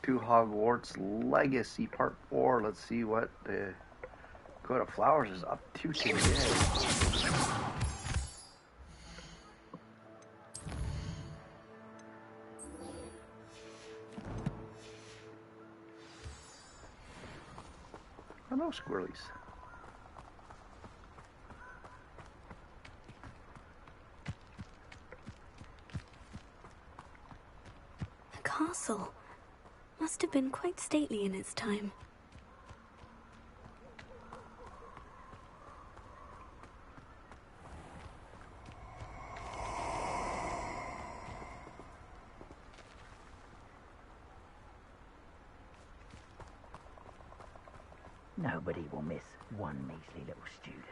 to Hogwarts Legacy Part 4. Let's see what the Coat of Flowers is up to today. Hello, squirrelies. The castle must have been quite stately in its time. Nobody will miss one measly little student.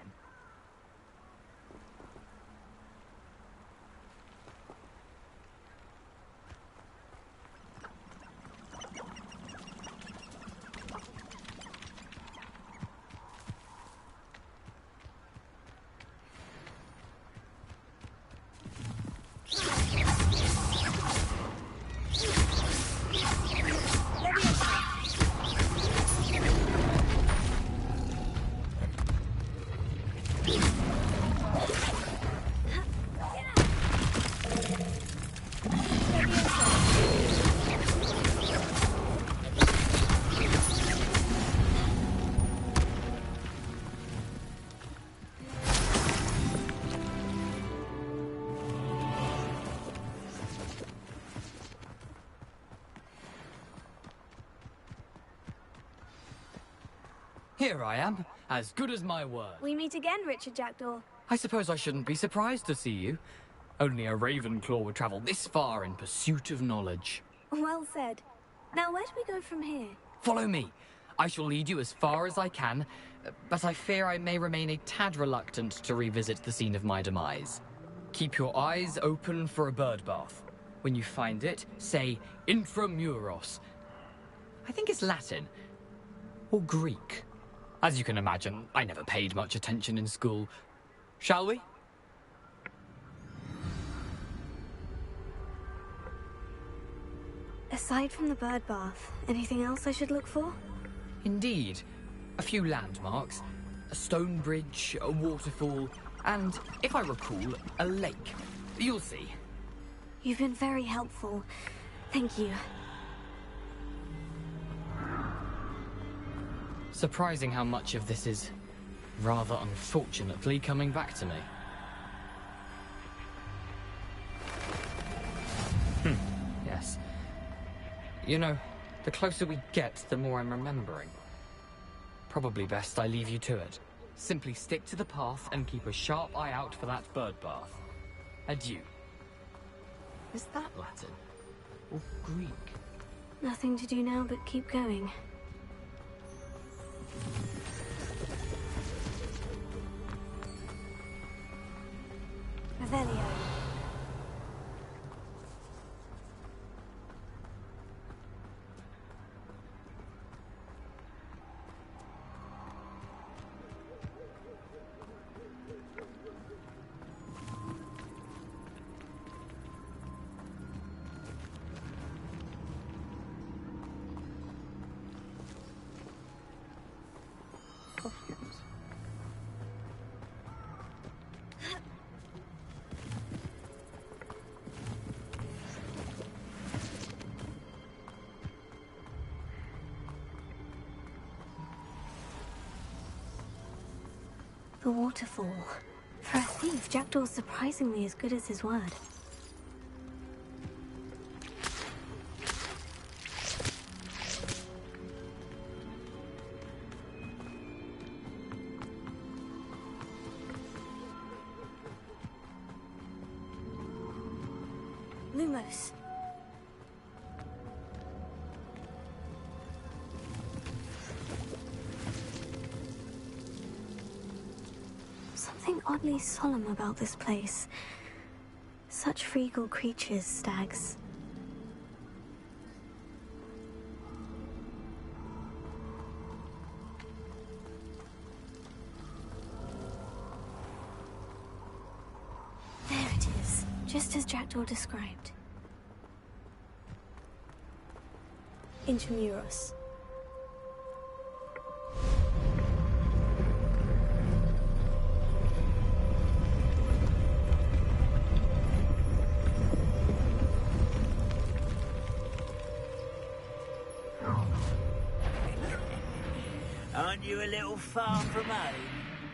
Here I am, as good as my word. We meet again, Richard Jackdaw. I suppose I shouldn't be surprised to see you. Only a Ravenclaw would travel this far in pursuit of knowledge. Well said. Now, where do we go from here? Follow me. I shall lead you as far as I can, but I fear I may remain a tad reluctant to revisit the scene of my demise. Keep your eyes open for a bird bath. When you find it, say Intramuros. I think it's Latin. Or Greek. As you can imagine, I never paid much attention in school. Shall we? Aside from the bird bath, anything else I should look for? Indeed. A few landmarks. A stone bridge, a waterfall, and, if I recall, a lake. You'll see. You've been very helpful. Thank you. Surprising how much of this is, rather unfortunately, coming back to me. Yes. You know, the closer we get, the more I'm remembering. Probably best I leave you to it. Simply stick to the path and keep a sharp eye out for that bird bath. Adieu. Is that Latin? Or Greek? Nothing to do now but keep going. Revelio. The waterfall. For a thief, Jackdaw's surprisingly as good as his word. Lumos. Something oddly solemn about this place. Such regal creatures, stags. There it is, just as Jackdaw described. Intramuros. Aren't you a little far from home?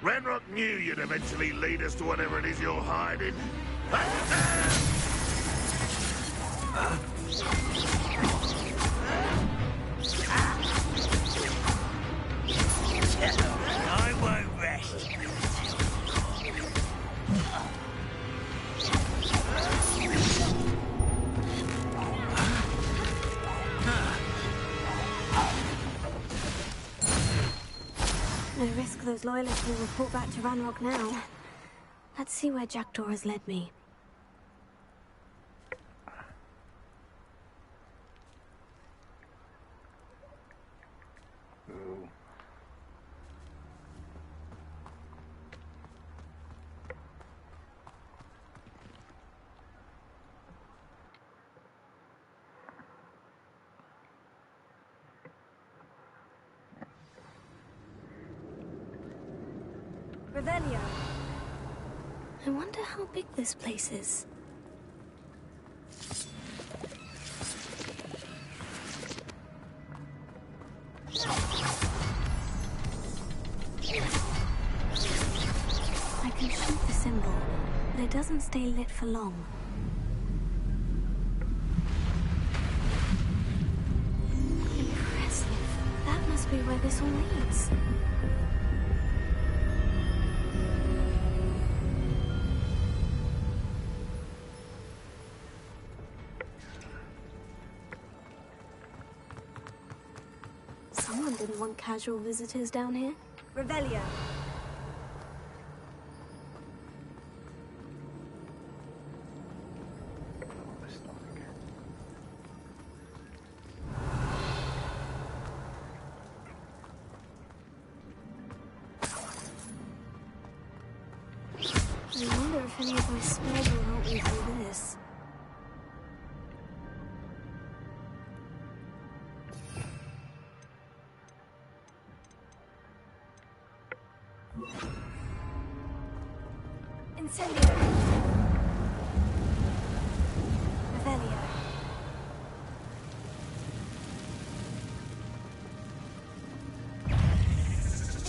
Ranrock knew you'd eventually lead us to whatever it is you're hiding. I won't rest. No risk those loyalists will report back to Ranrock now. Let's see where Jackdaw has led me. Ooh. Revelio. I wonder how big this place is. I can shoot the symbol, but it doesn't stay lit for long. Impressive. That must be where this all leads. Someone didn't want casual visitors down here. Revelio. I wonder if any of my spells will help me through this. Incendio. Revelio.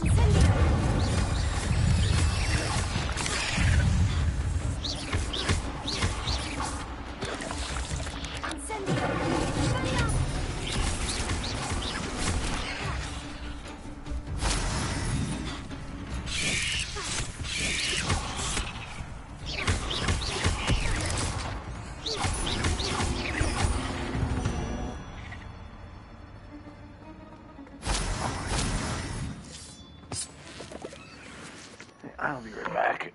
Incendio. Incendio. Revelio. I'll be right back.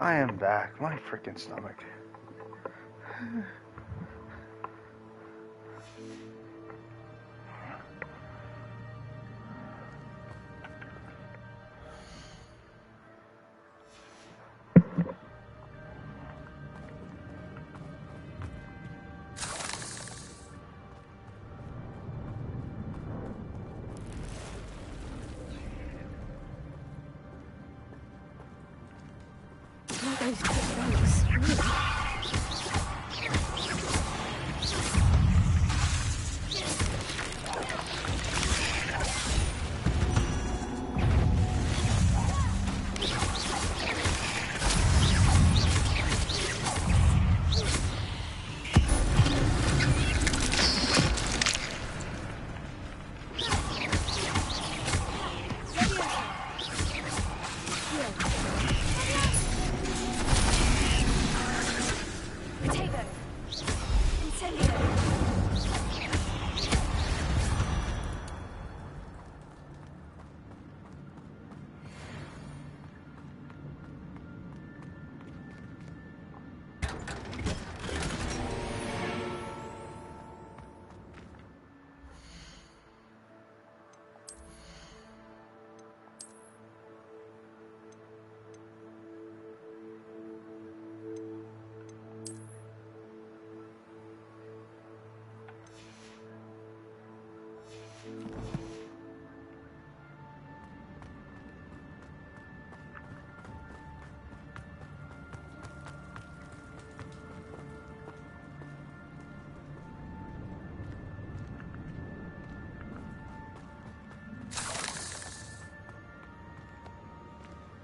I am back. My freaking stomach. I'm not going to touch those. Really.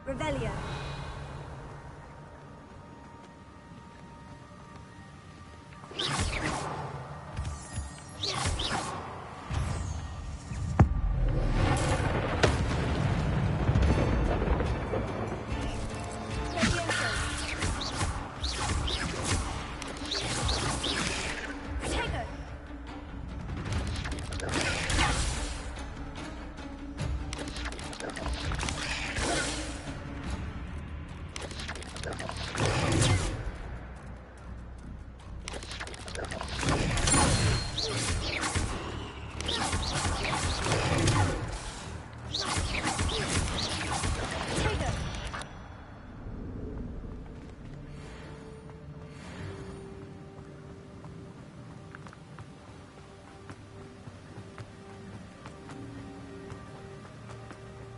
Revelio.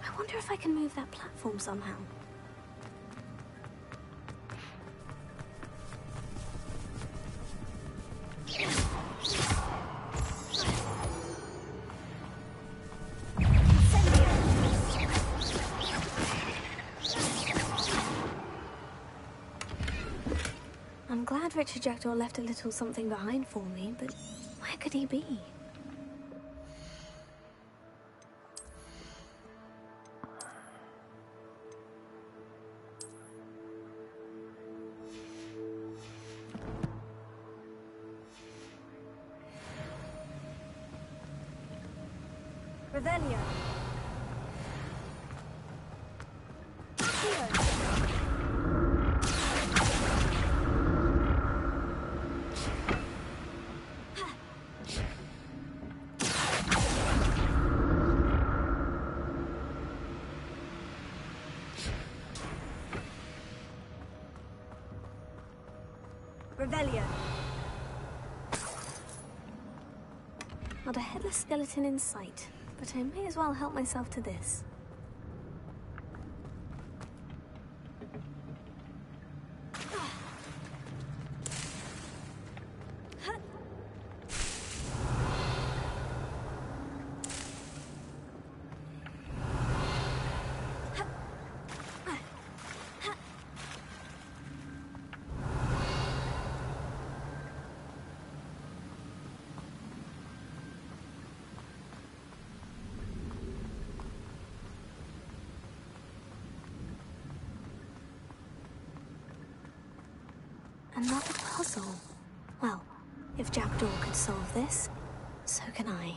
I wonder if I can move that platform somehow. I'm glad Richard Jackdaw left a little something behind for me, but where could he be? Revelio. Revelio. Not a headless skeleton in sight, but I may as well help myself to this. Another puzzle. Well, if Jackdaw could solve this, so can I.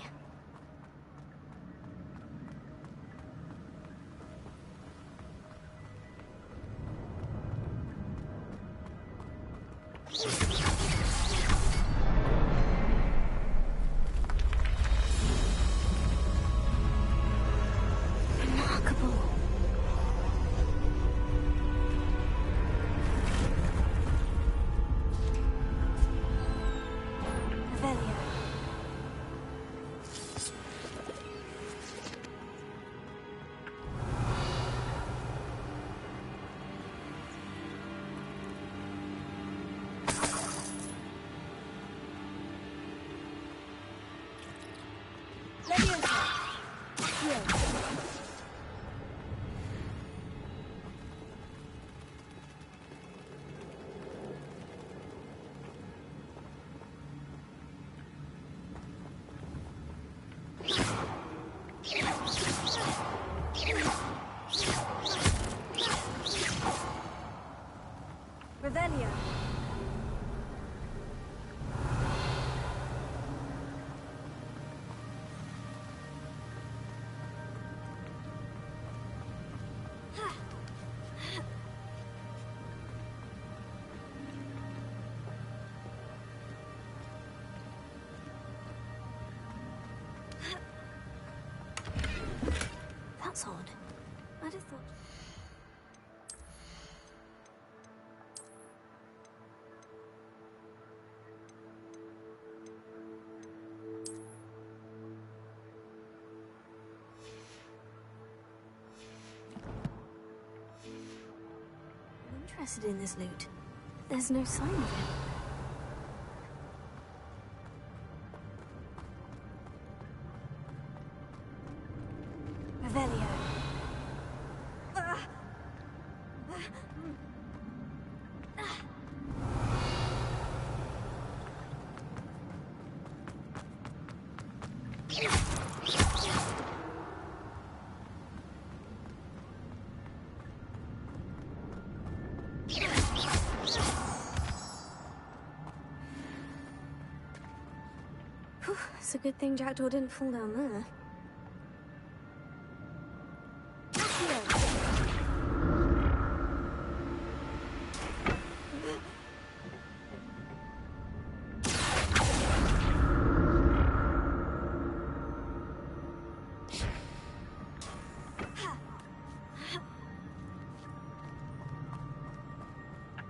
Remarkable. Revelio. Revelio. That's odd. I'd have thought... I'm interested in this loot. There's no sign of it. Revelio. Whew, it's a good thing Jackdaw didn't fall down there.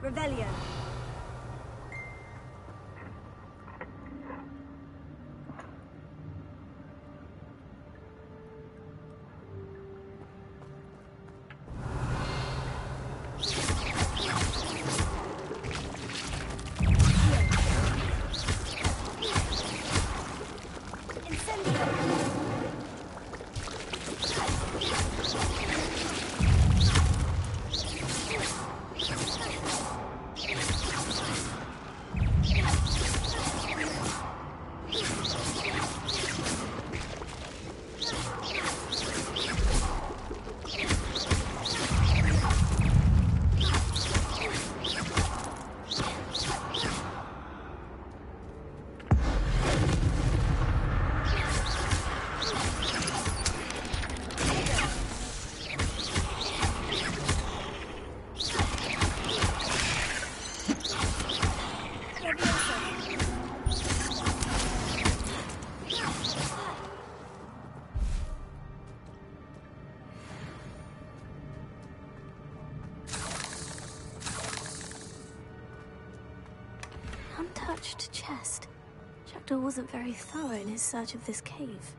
Revelio. Untouched chest. Jackdaw wasn't very thorough in his search of this cave.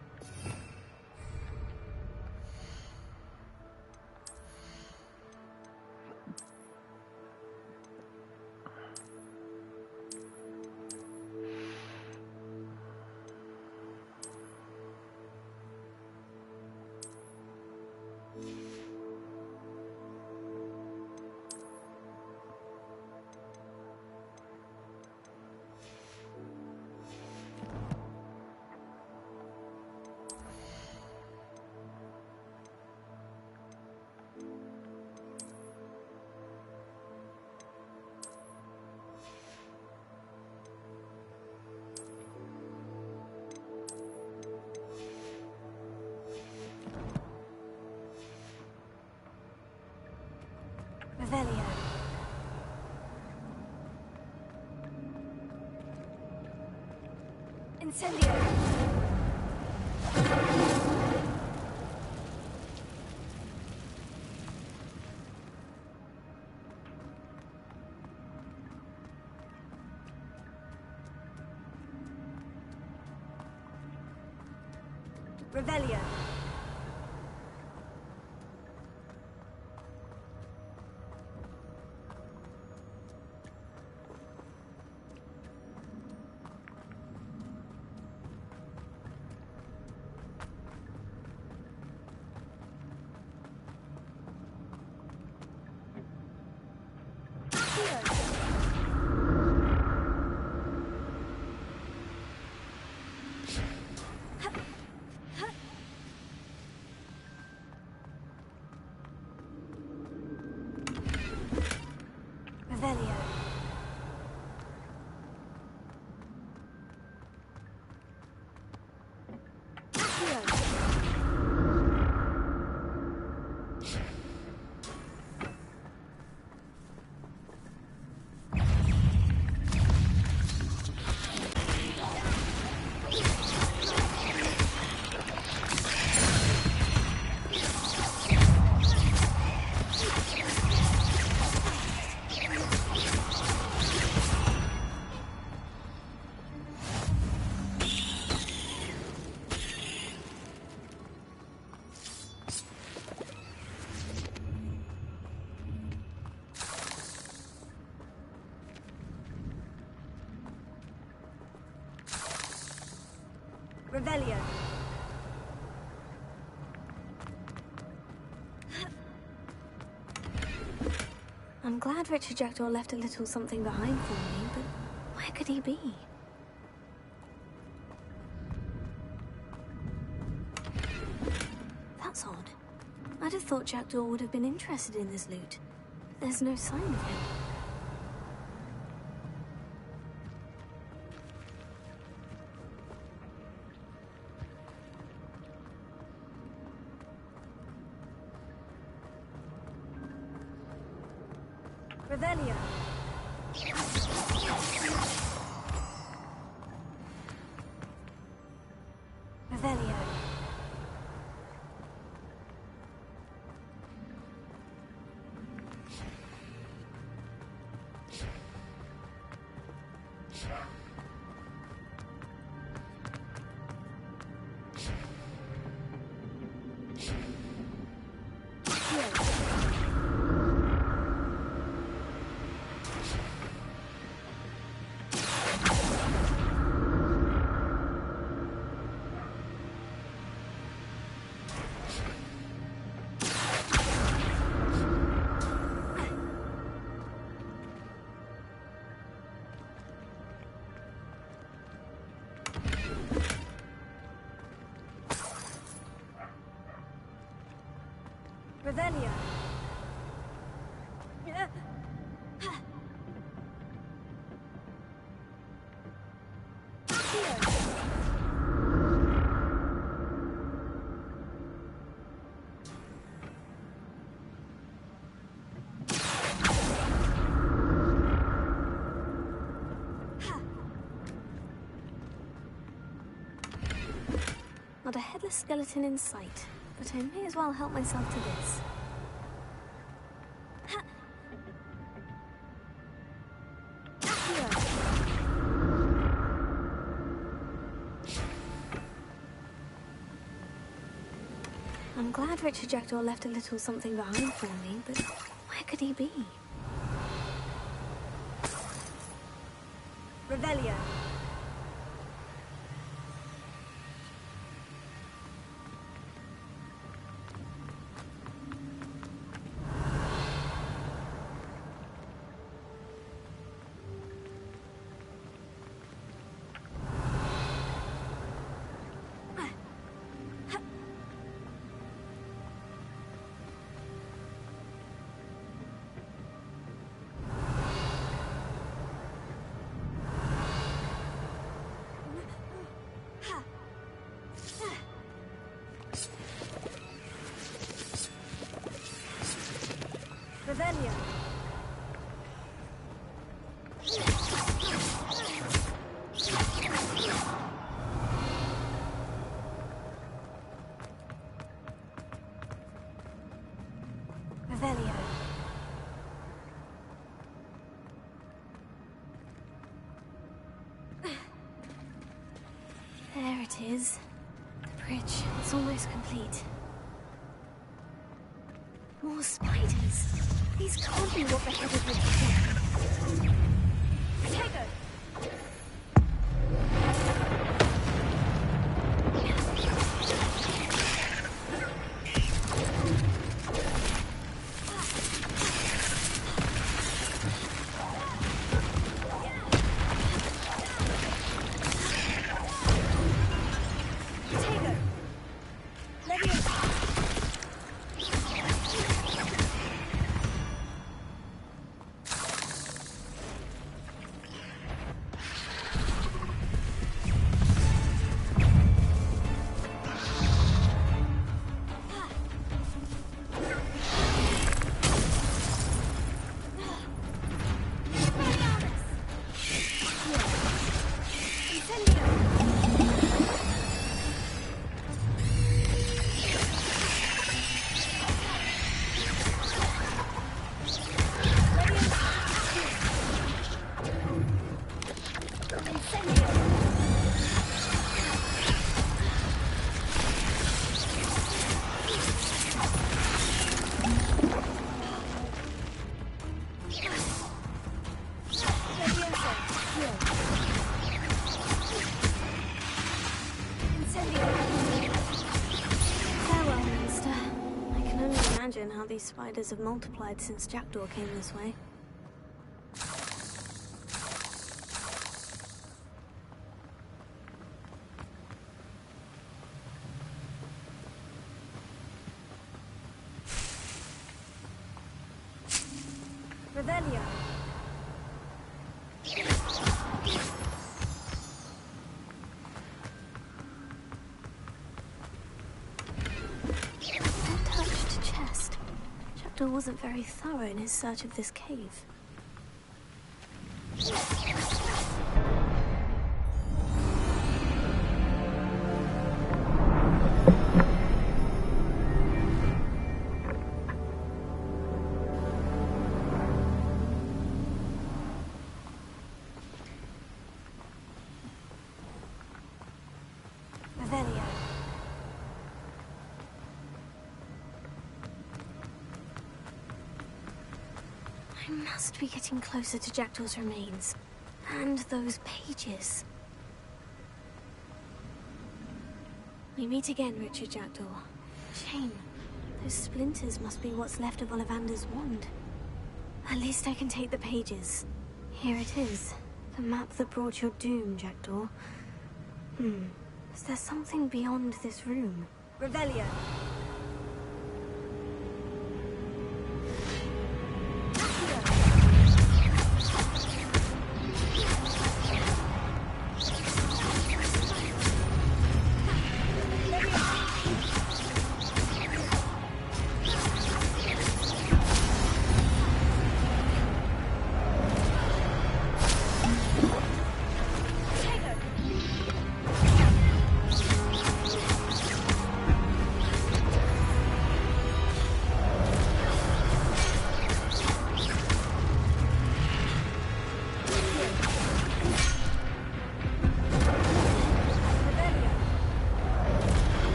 Incendio! Revelio. Revelio. Revelio. I'm glad Richard Jackdaw left a little something behind for me, but where could he be? That's odd. I'd have thought Jackdaw would have been interested in this loot. There's no sign of him. Revelio. Revelio. Revelio. Not a headless skeleton in sight, but I may as well help myself to this. I'm glad Richard Jackdaw left a little something behind for me, but where could he be? Revelio. There it is. The bridge. It's almost complete. More spiders. These can't be what the headed would be. Tego! How these spiders have multiplied since Jackdaw came this way. Revelio. Wasn't very thorough in his search of this cave. Revelio. I must be getting closer to Jackdaw's remains. And those pages. We meet again, Richard Jackdaw. Shame. Those splinters must be what's left of Ollivander's wand. At least I can take the pages. Here it is. The map that brought your doom, Jackdaw. Is there something beyond this room? Revelio.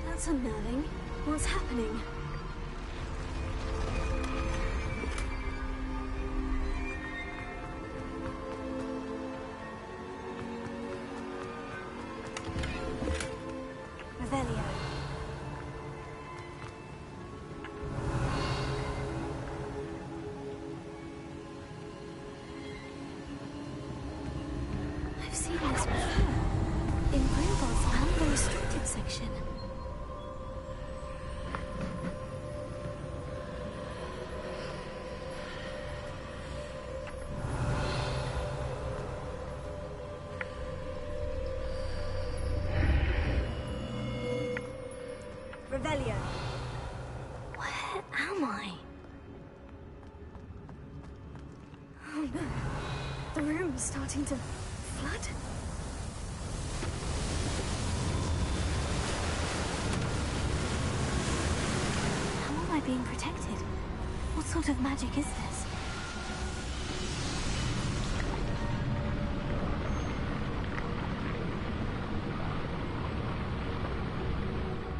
That's unnerving. What's happening? section. Revelio. Where am I? Oh no. The room is starting to flood. How am I being protected? What sort of magic is this?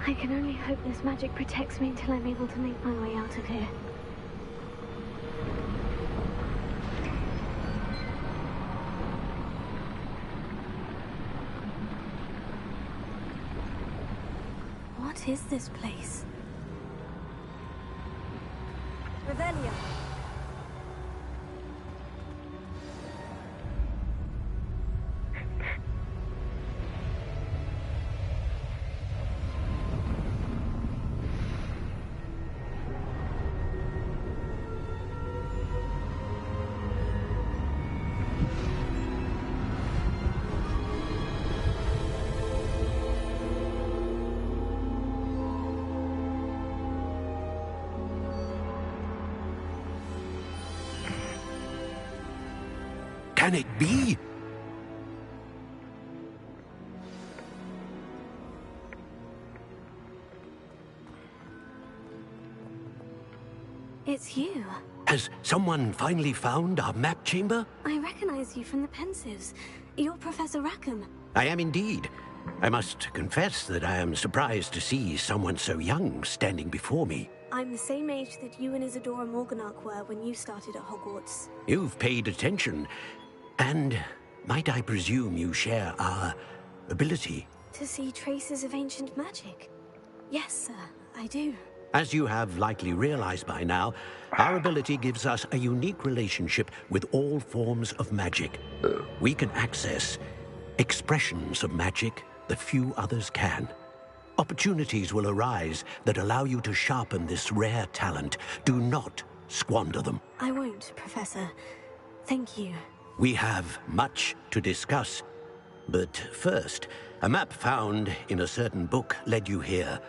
I can only hope this magic protects me until I'm able to make my way out of here. What is this place? Revelio. Can it be? It's you. Has someone finally found our map chamber? I recognize you from the Pensives. You're Professor Rackham. I am indeed. I must confess that I am surprised to see someone so young standing before me. I'm the same age that you and Isadora Morganach were when you started at Hogwarts. You've paid attention. And might I presume you share our ability? To see traces of ancient magic? Yes, sir, I do. As you have likely realized by now, our ability gives us a unique relationship with all forms of magic. We can access expressions of magic that few others can. Opportunities will arise that allow you to sharpen this rare talent. Do not squander them. I won't, Professor. Thank you. We have much to discuss. But first, a map found in a certain book led you here.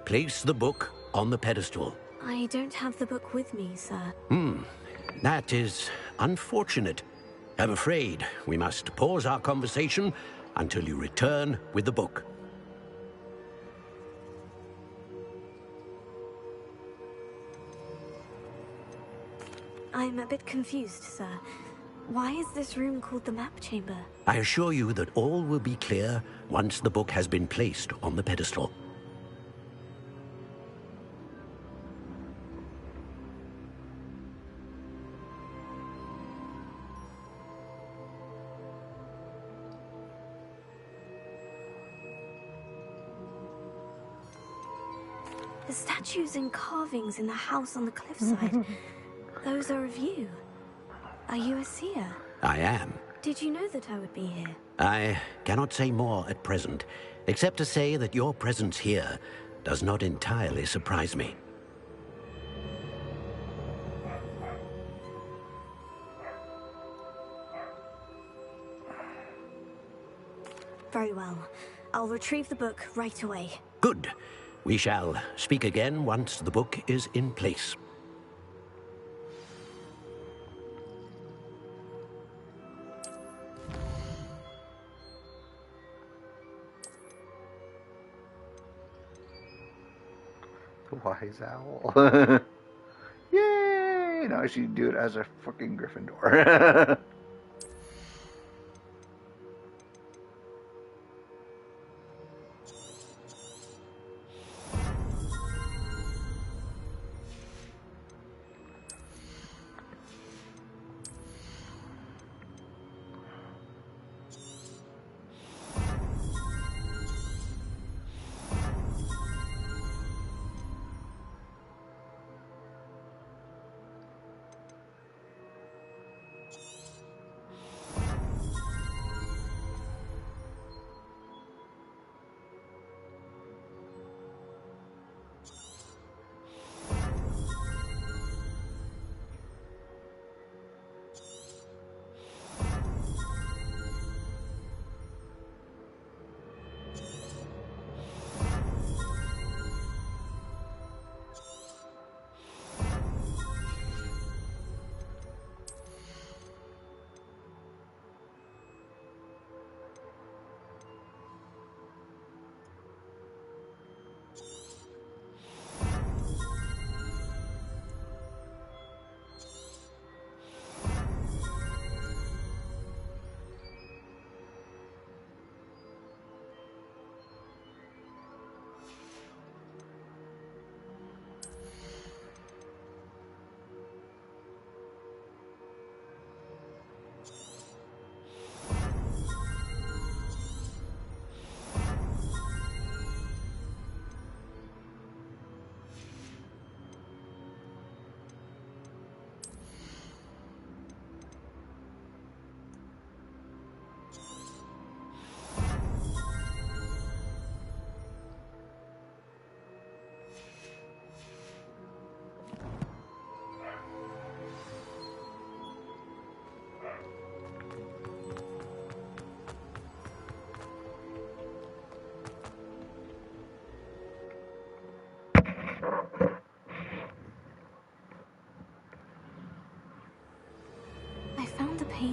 Place the book on the pedestal. I don't have the book with me, sir. That is unfortunate. I'm afraid we must pause our conversation until you return with the book. I'm a bit confused, sir. Why is this room called the map chamber? I assure you that all will be clear once the book has been placed on the pedestal. The statues and carvings in the house on the cliffside. Those are of you. Are you a seer? I am. Did you know that I would be here? I cannot say more at present, except to say that your presence here does not entirely surprise me. Very well. I'll retrieve the book right away. Good. We shall speak again once the book is in place. The wise owl. Yay! Now I should do it as a fucking Gryffindor.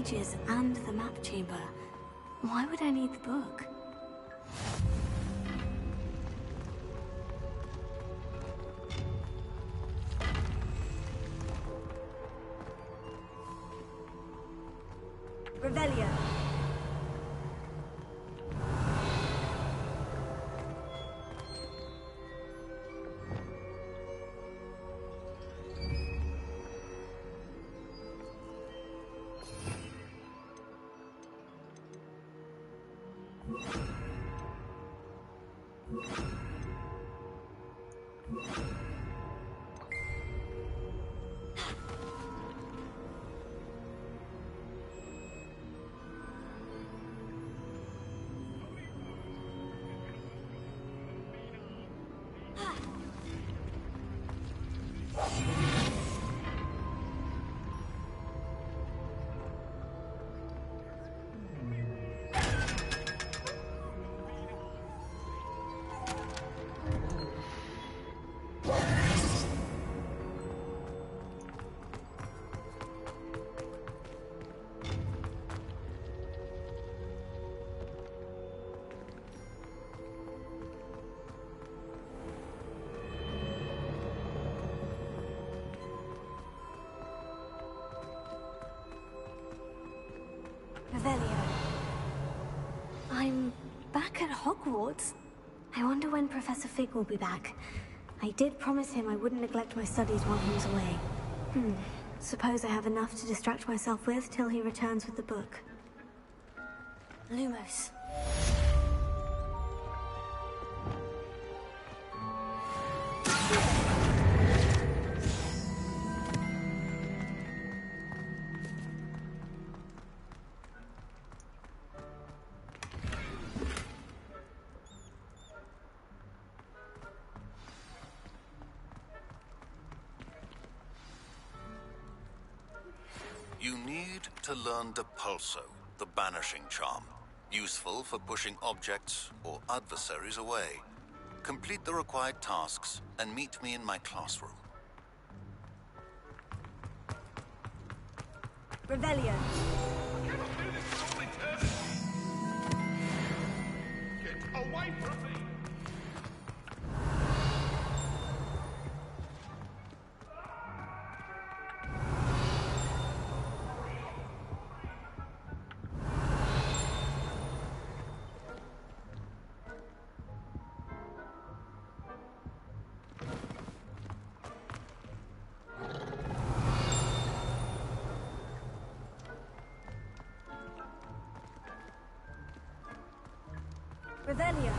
pages and the map chamber. Why would I need the book? Revelio. Revelio. I'm back at Hogwarts. I wonder when Professor Fig will be back. I did promise him I wouldn't neglect my studies while he was away. Suppose I have enough to distract myself with till he returns with the book. Lumos. You need to learn Depulso, the banishing charm. Useful for pushing objects or adversaries away. Complete the required tasks and meet me in my classroom. Revelio. Get away from me! Revelio.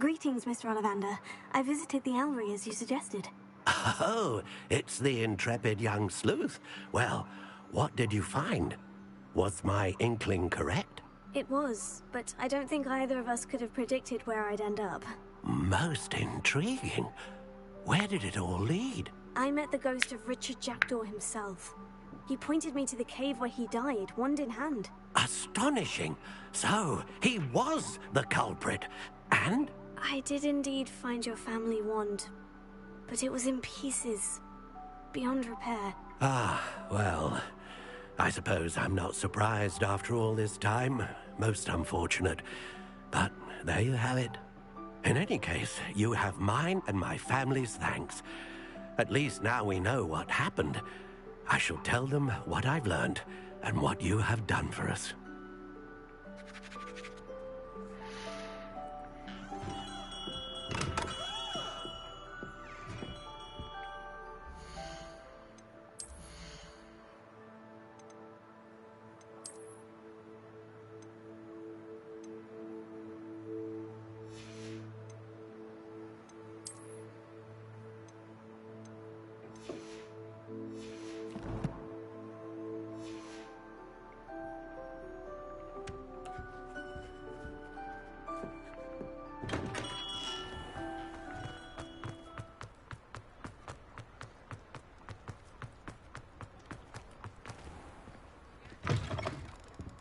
Greetings, Mr. Ollivander. I visited the Owlry as you suggested. Oh, it's the intrepid young sleuth. Well, what did you find? Was my inkling correct? It was, but I don't think either of us could have predicted where I'd end up. Most intriguing. Where did it all lead? I met the ghost of Richard Jackdaw himself. He pointed me to the cave where he died, wand in hand. Astonishing. So, he was the culprit. And? I did indeed find your family wand, but it was in pieces, beyond repair. Ah, well, I suppose I'm not surprised after all this time. Most unfortunate. But there you have it. In any case, you have mine and my family's thanks. At least now we know what happened. I shall tell them what I've learned and what you have done for us.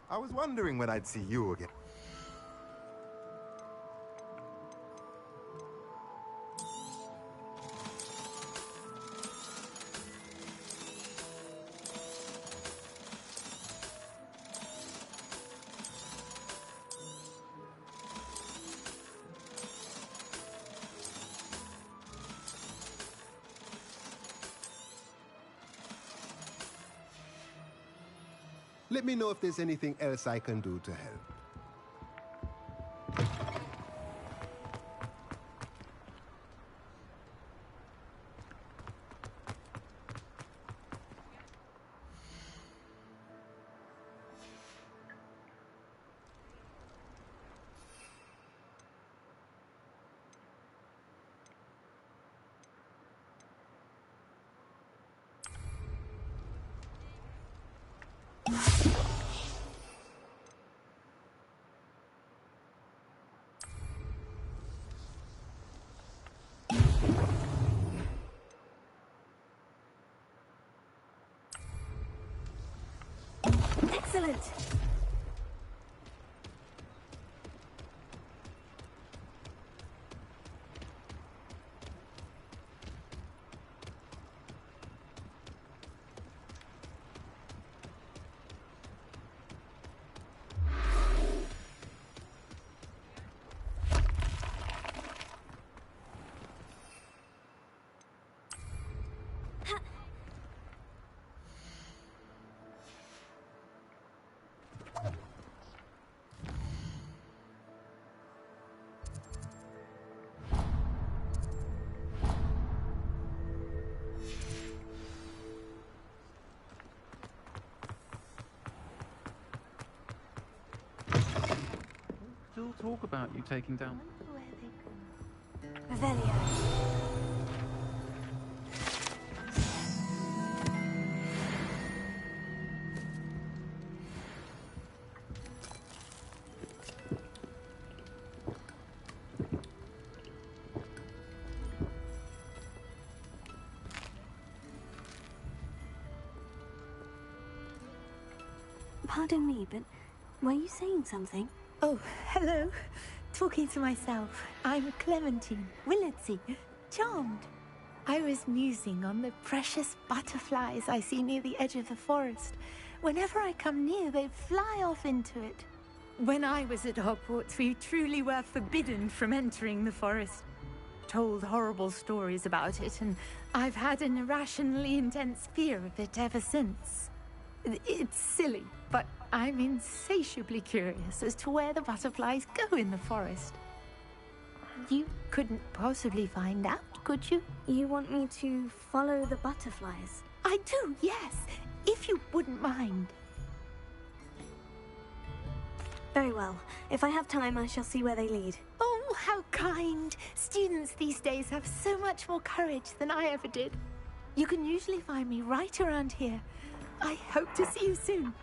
I was wondering when I'd see you again. Let me know if there's anything else I can do to help. Excellent! Still talk about you taking down. Revelio. Pardon me, but were you saying something? Oh, hello. Talking to myself. I'm Clementine Willardsey. Charmed. I was musing on the precious butterflies I see near the edge of the forest. Whenever I come near, they fly off into it. When I was at Hogwarts, we truly were forbidden from entering the forest. Told horrible stories about it, and I've had an irrationally intense fear of it ever since. It's silly, but I'm insatiably curious as to where the butterflies go in the forest. You couldn't possibly find out, could you? You want me to follow the butterflies? I do, yes, if you wouldn't mind. Very well. If I have time, I shall see where they lead. Oh, how kind. Students these days have so much more courage than I ever did. You can usually find me right around here. I hope to see you soon.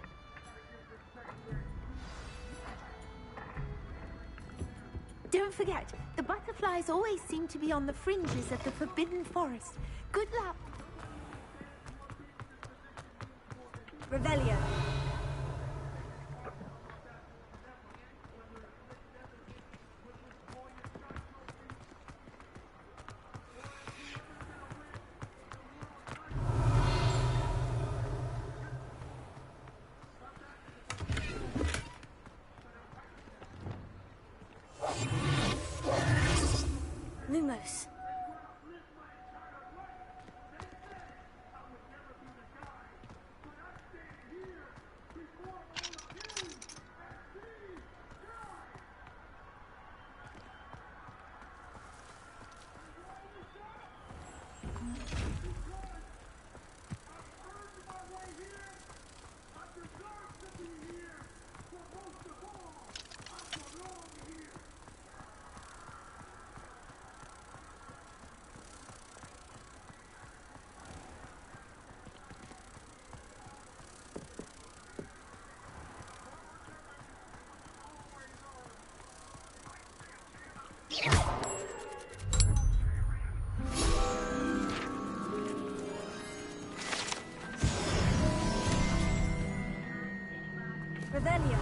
Don't forget, the butterflies always seem to be on the fringes of the Forbidden Forest. Good luck. Revelio. Lumos. Revelio.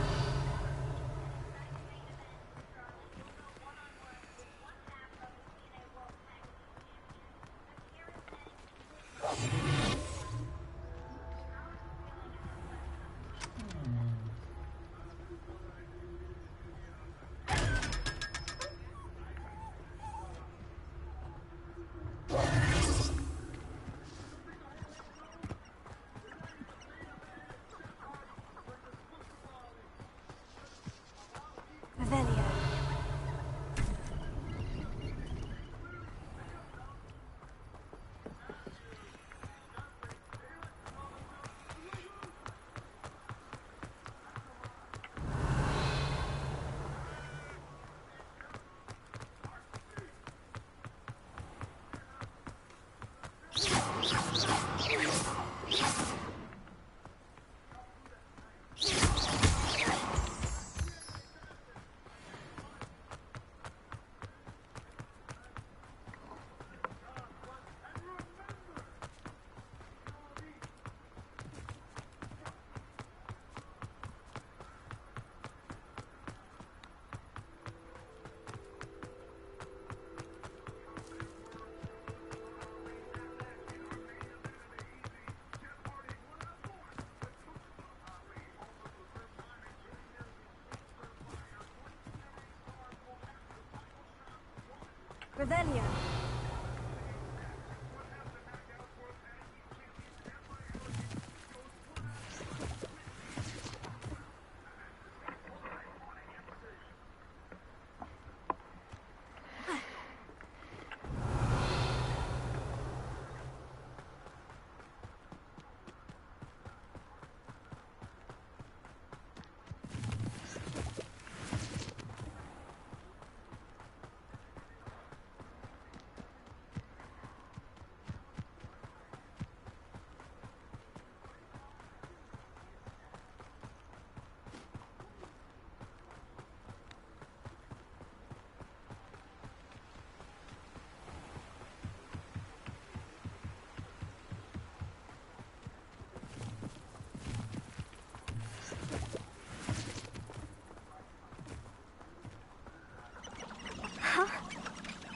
Revelio. Revelio.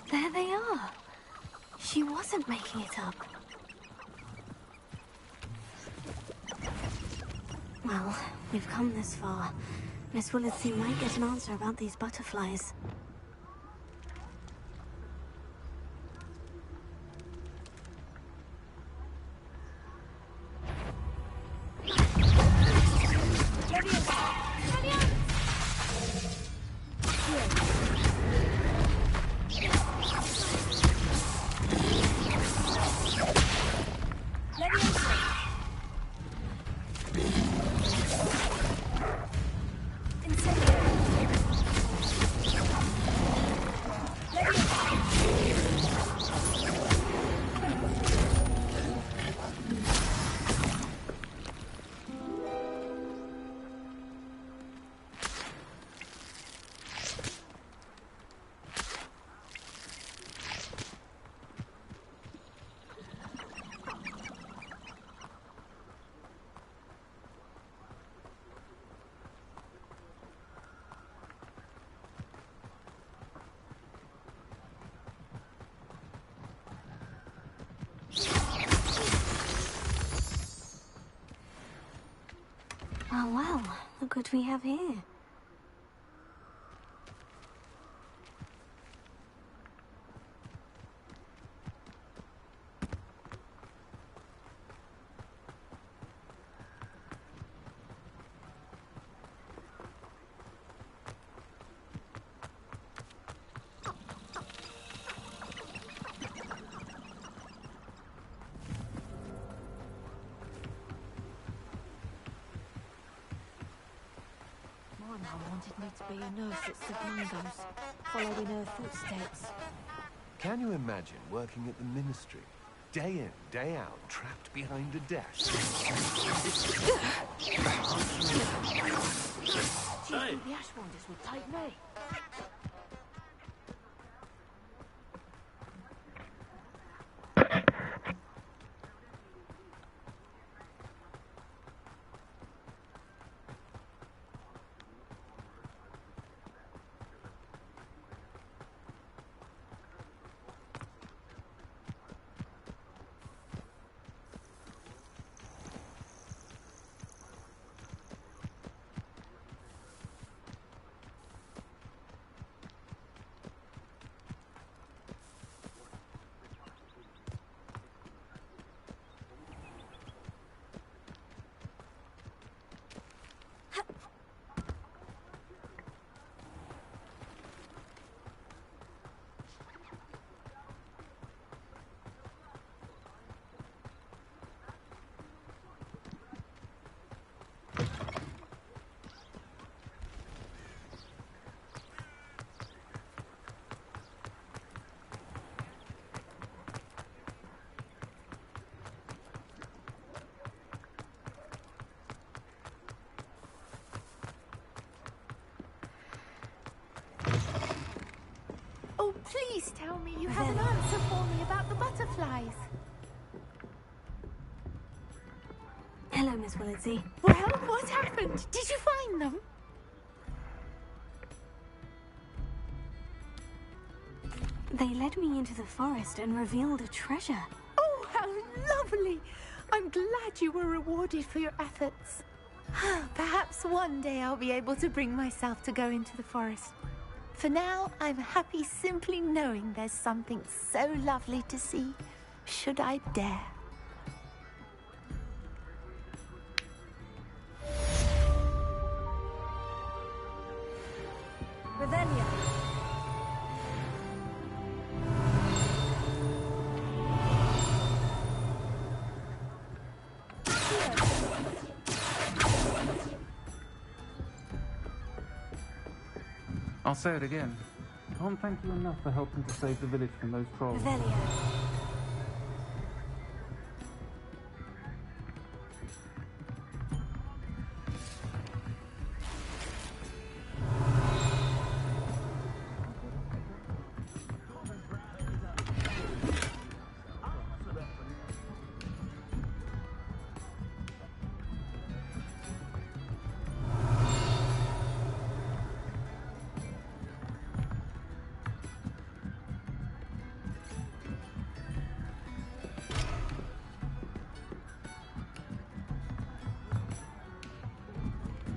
There they are. She wasn't making it up. Well, we've come this far. Miss Willitsey might get an answer about these butterflies. what do we have here? My mum wanted me to be a nurse at St Mungo's, following her footsteps. Can you imagine working at the ministry? Day in, day out, trapped behind a desk. Do you think the Ashwanders would take me? Oh, please tell me you have an answer for me about the butterflies. Hello, Miss Willitsey. Well, what happened? Did you find them? They led me into the forest and revealed a treasure. Oh, how lovely! I'm glad you were rewarded for your efforts. Perhaps one day I'll be able to bring myself to go into the forest. For now, I'm happy simply knowing there's something so lovely to see, should I dare. Revelia. I'll say it again. Can't thank you enough for helping to save the village from those trolls. Revelia.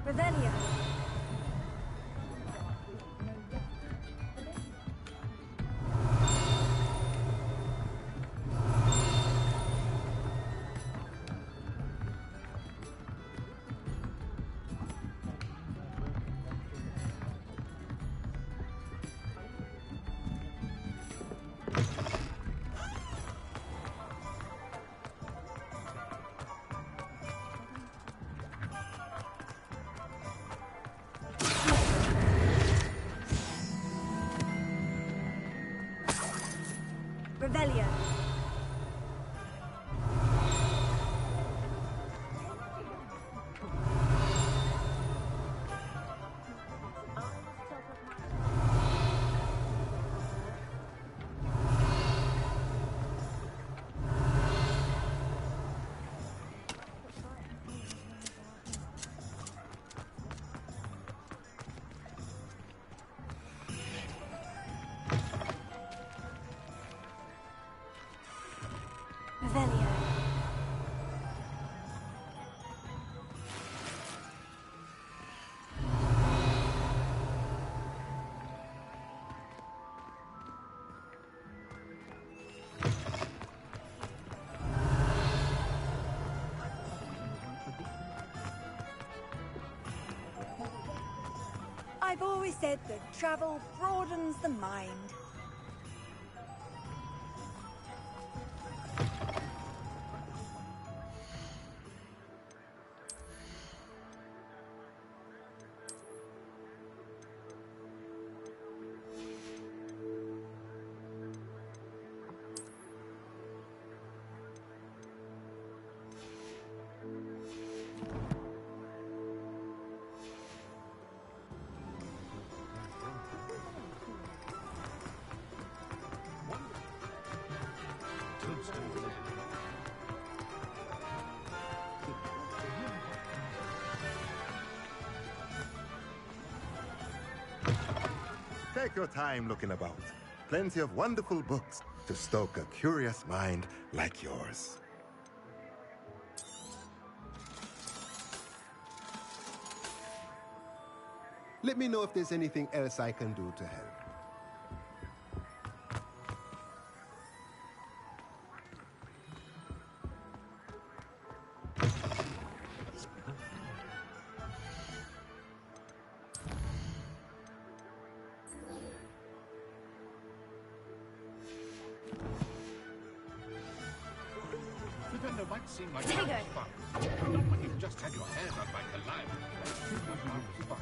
Revelia. Revelia. I've always said that travel broadens the mind. Take your time looking about. Plenty of wonderful books to stoke a curious mind like yours. Let me know if there's anything else I can do to help. Defender might seem like a lot of fun, but not when you've just had your hair done by Goliath. Too much out of spot.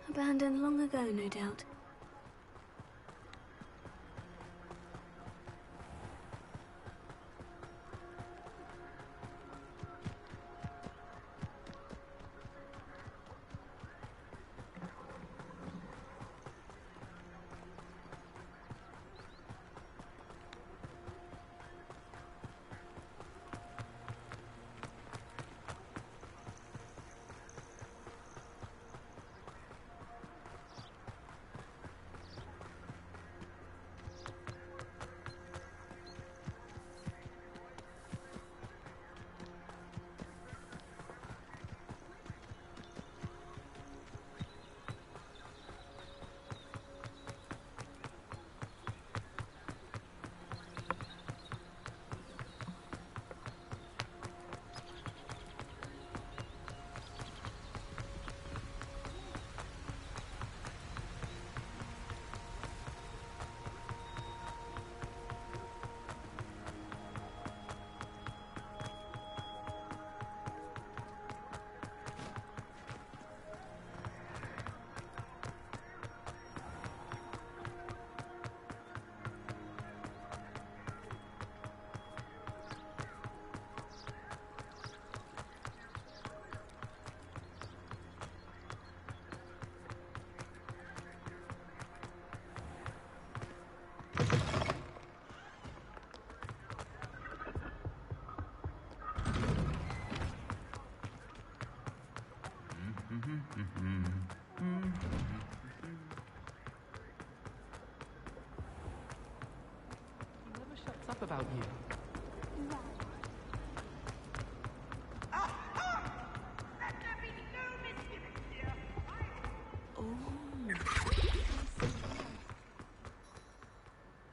Abandoned long ago, no doubt. Shuts up about you.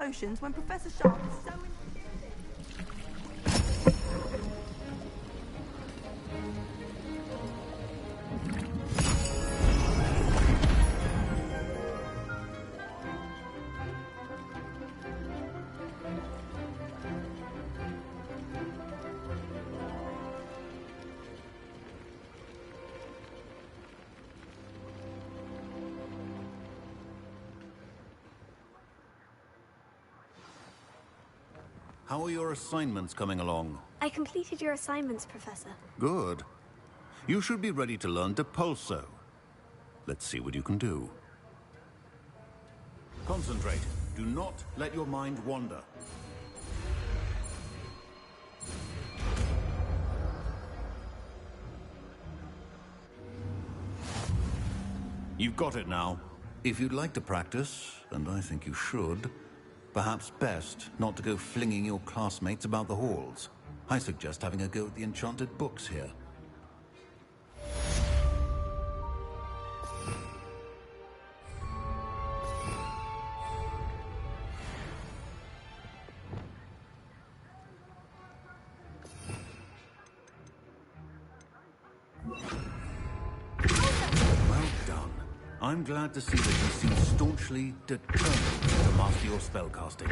Oceans when Professor Sharp is so How are your assignments coming along? I completed your assignments, Professor. Good. You should be ready to learn Depulso. Let's see what you can do. Concentrate. Do not let your mind wander. You've got it now. If you'd like to practice, and I think you should, perhaps best not to go flinging your classmates about the halls. I suggest having a go at the enchanted books here. I'm glad to see that you seem staunchly determined to master your spellcasting.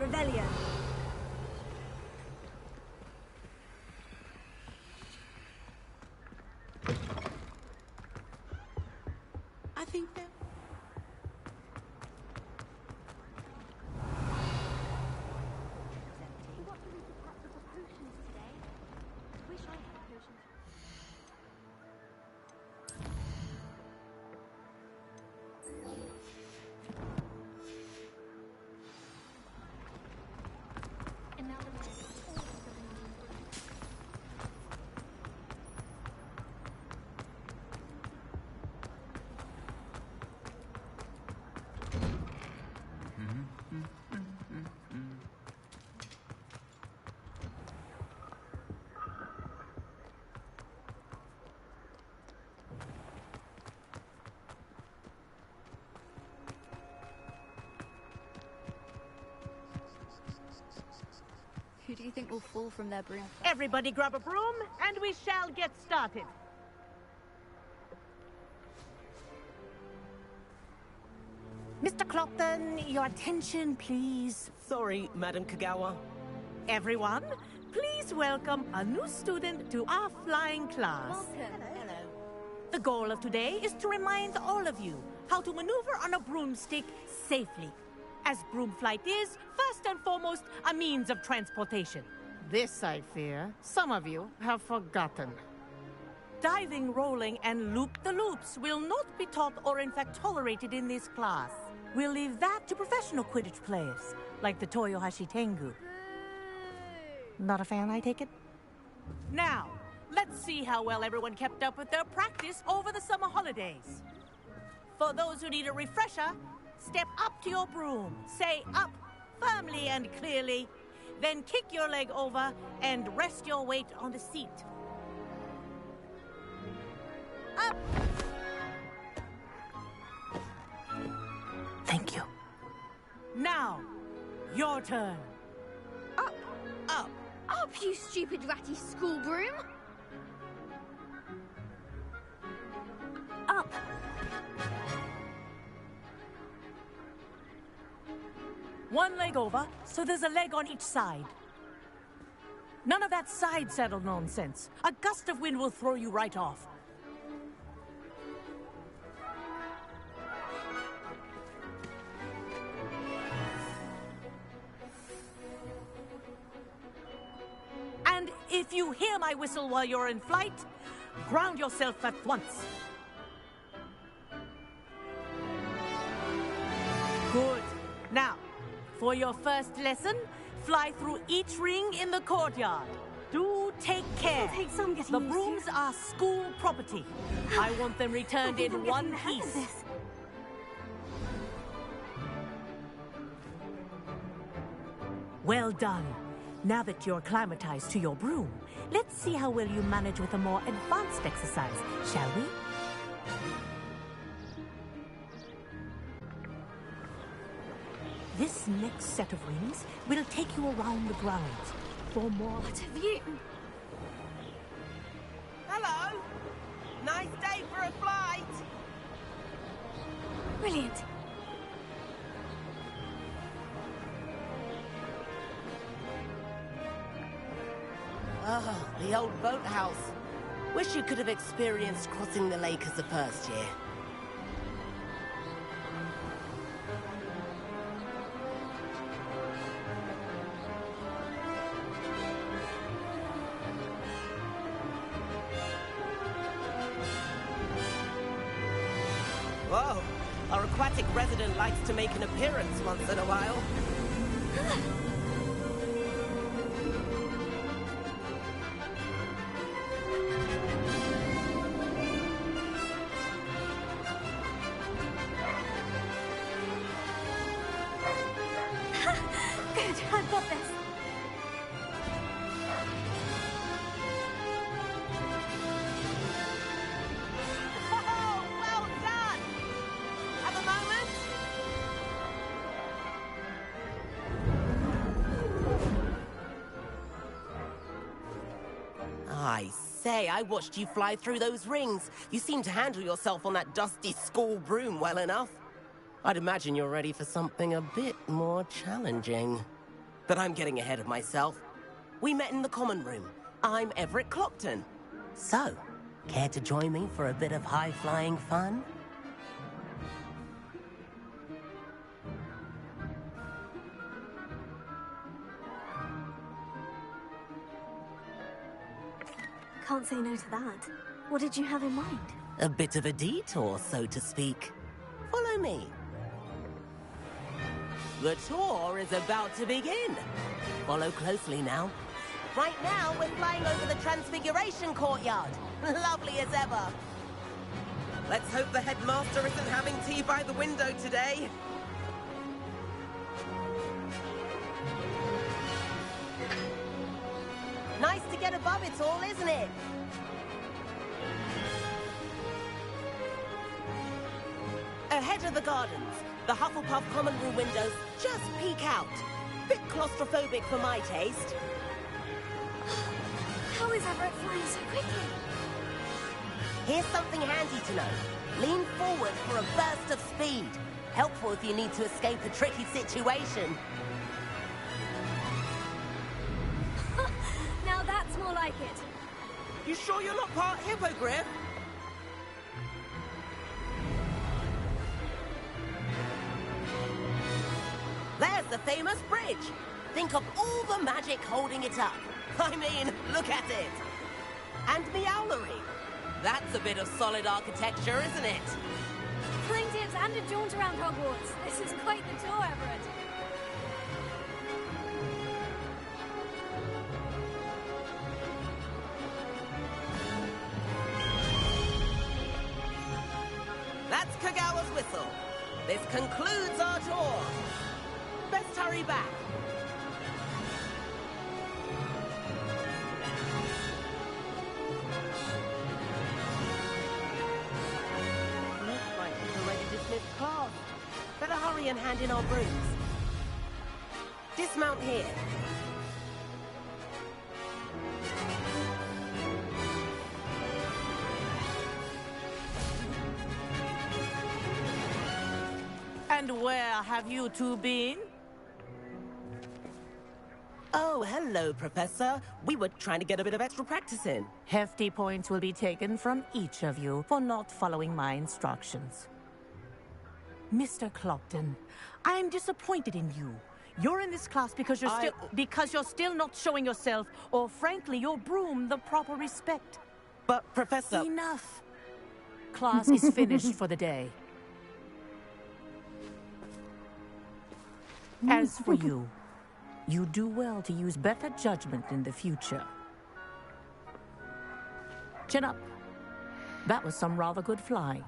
Revelio. I think that... Who do you think will fall from their broom? Everybody grab a broom, and we shall get started. Mr. Clopton, your attention, please. Sorry, Madam Kagawa. Everyone, please welcome a new student to our flying class. Welcome. Hello. The goal of today is to remind all of you how to maneuver on a broomstick safely, as broom flight is, first and foremost, a means of transportation. This, I fear, some of you have forgotten. Diving, rolling, and loop-the-loops will not be taught or in fact tolerated in this class. We'll leave that to professional Quidditch players, like the Toyohashi Tengu. Not a fan, I take it? Now, let's see how well everyone kept up with their practice over the summer holidays. For those who need a refresher, step up to your broom, say up firmly and clearly, then kick your leg over and rest your weight on the seat. Up! Thank you. Now, your turn. Up! Up! Up, you stupid ratty school broom! Up! One leg over, so there's a leg on each side. None of that side saddle nonsense. A gust of wind will throw you right off. And if you hear my whistle while you're in flight, ground yourself at once. Good. Now, for your first lesson, fly through each ring in the courtyard. Do take care. It'll take some getting the used brooms to. are school property. I want them returned in one piece. Well done. Now that you're acclimatized to your broom, let's see how well you manage with a more advanced exercise, shall we? This next set of rings will take you around the grounds for more... What a view! Hello! Nice day for a flight! Brilliant. Oh, the old boathouse. Wish you could have experienced crossing the lake as a first year. Whoa, our aquatic resident likes to make an appearance once in a while. Good, I've got this. Oh, well done! Have a moment? I say, I watched you fly through those rings. You seem to handle yourself on that dusty school broom well enough. I'd imagine you're ready for something a bit more challenging. But I'm getting ahead of myself. We met in the common room. I'm Everett Clopton. So, care to join me for a bit of high-flying fun? Can't say no to that. What did you have in mind? A bit of a detour, so to speak. Follow me. The tour is about to begin. Follow closely now. Right now, we're flying over the Transfiguration Courtyard. Lovely as ever. Let's hope the headmaster isn't having tea by the window today. Nice to get above it all, isn't it? Ahead of the gardens, the Hufflepuff common room windows just peek out. Bit claustrophobic for my taste. How is Everett flying so quickly? Here's something handy to know. Lean forward for a burst of speed. Helpful if you need to escape a tricky situation. Now that's more like it. You sure you're not part hippogriff? There's the famous bridge. Think of all the magic holding it up. I mean, look at it. And Meowlery. That's a bit of solid architecture, isn't it? Flying tips and a jaunt around Hogwarts. This is quite the tour, Everett. That's Kagawa's whistle. This concludes our tour. Best hurry back. Looks like we've already dismissed class. Better hurry and hand in our brooms. Dismount here. And where have you two been? Oh, hello, Professor. We were trying to get a bit of extra practice in. Hefty points will be taken from each of you for not following my instructions. Mr. Clopton, I am disappointed in you. You're in this class because you're still not showing yourself, or frankly, your broom the proper respect. But, Professor... Enough. Class is finished for the day. As for you, you do well to use better judgment in the future. Chin up. That was some rather good flying.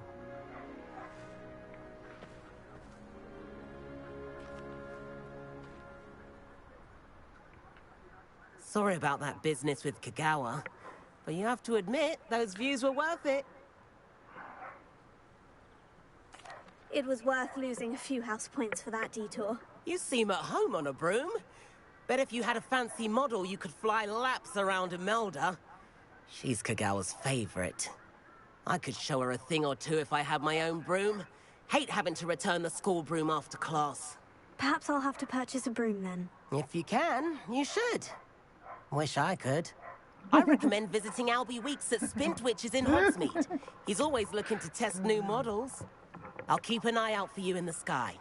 Sorry about that business with Kagawa, but you have to admit, those views were worth it. It was worth losing a few house points for that detour. You seem at home on a broom. Bet if you had a fancy model, you could fly laps around Imelda. She's Kagawa's favorite. I could show her a thing or two if I had my own broom. Hate having to return the school broom after class. Perhaps I'll have to purchase a broom then. If you can, you should. Wish I could. I recommend visiting Albie Weeks at Spintwitches in Hogsmeade. He's always looking to test new models. I'll keep an eye out for you in the sky.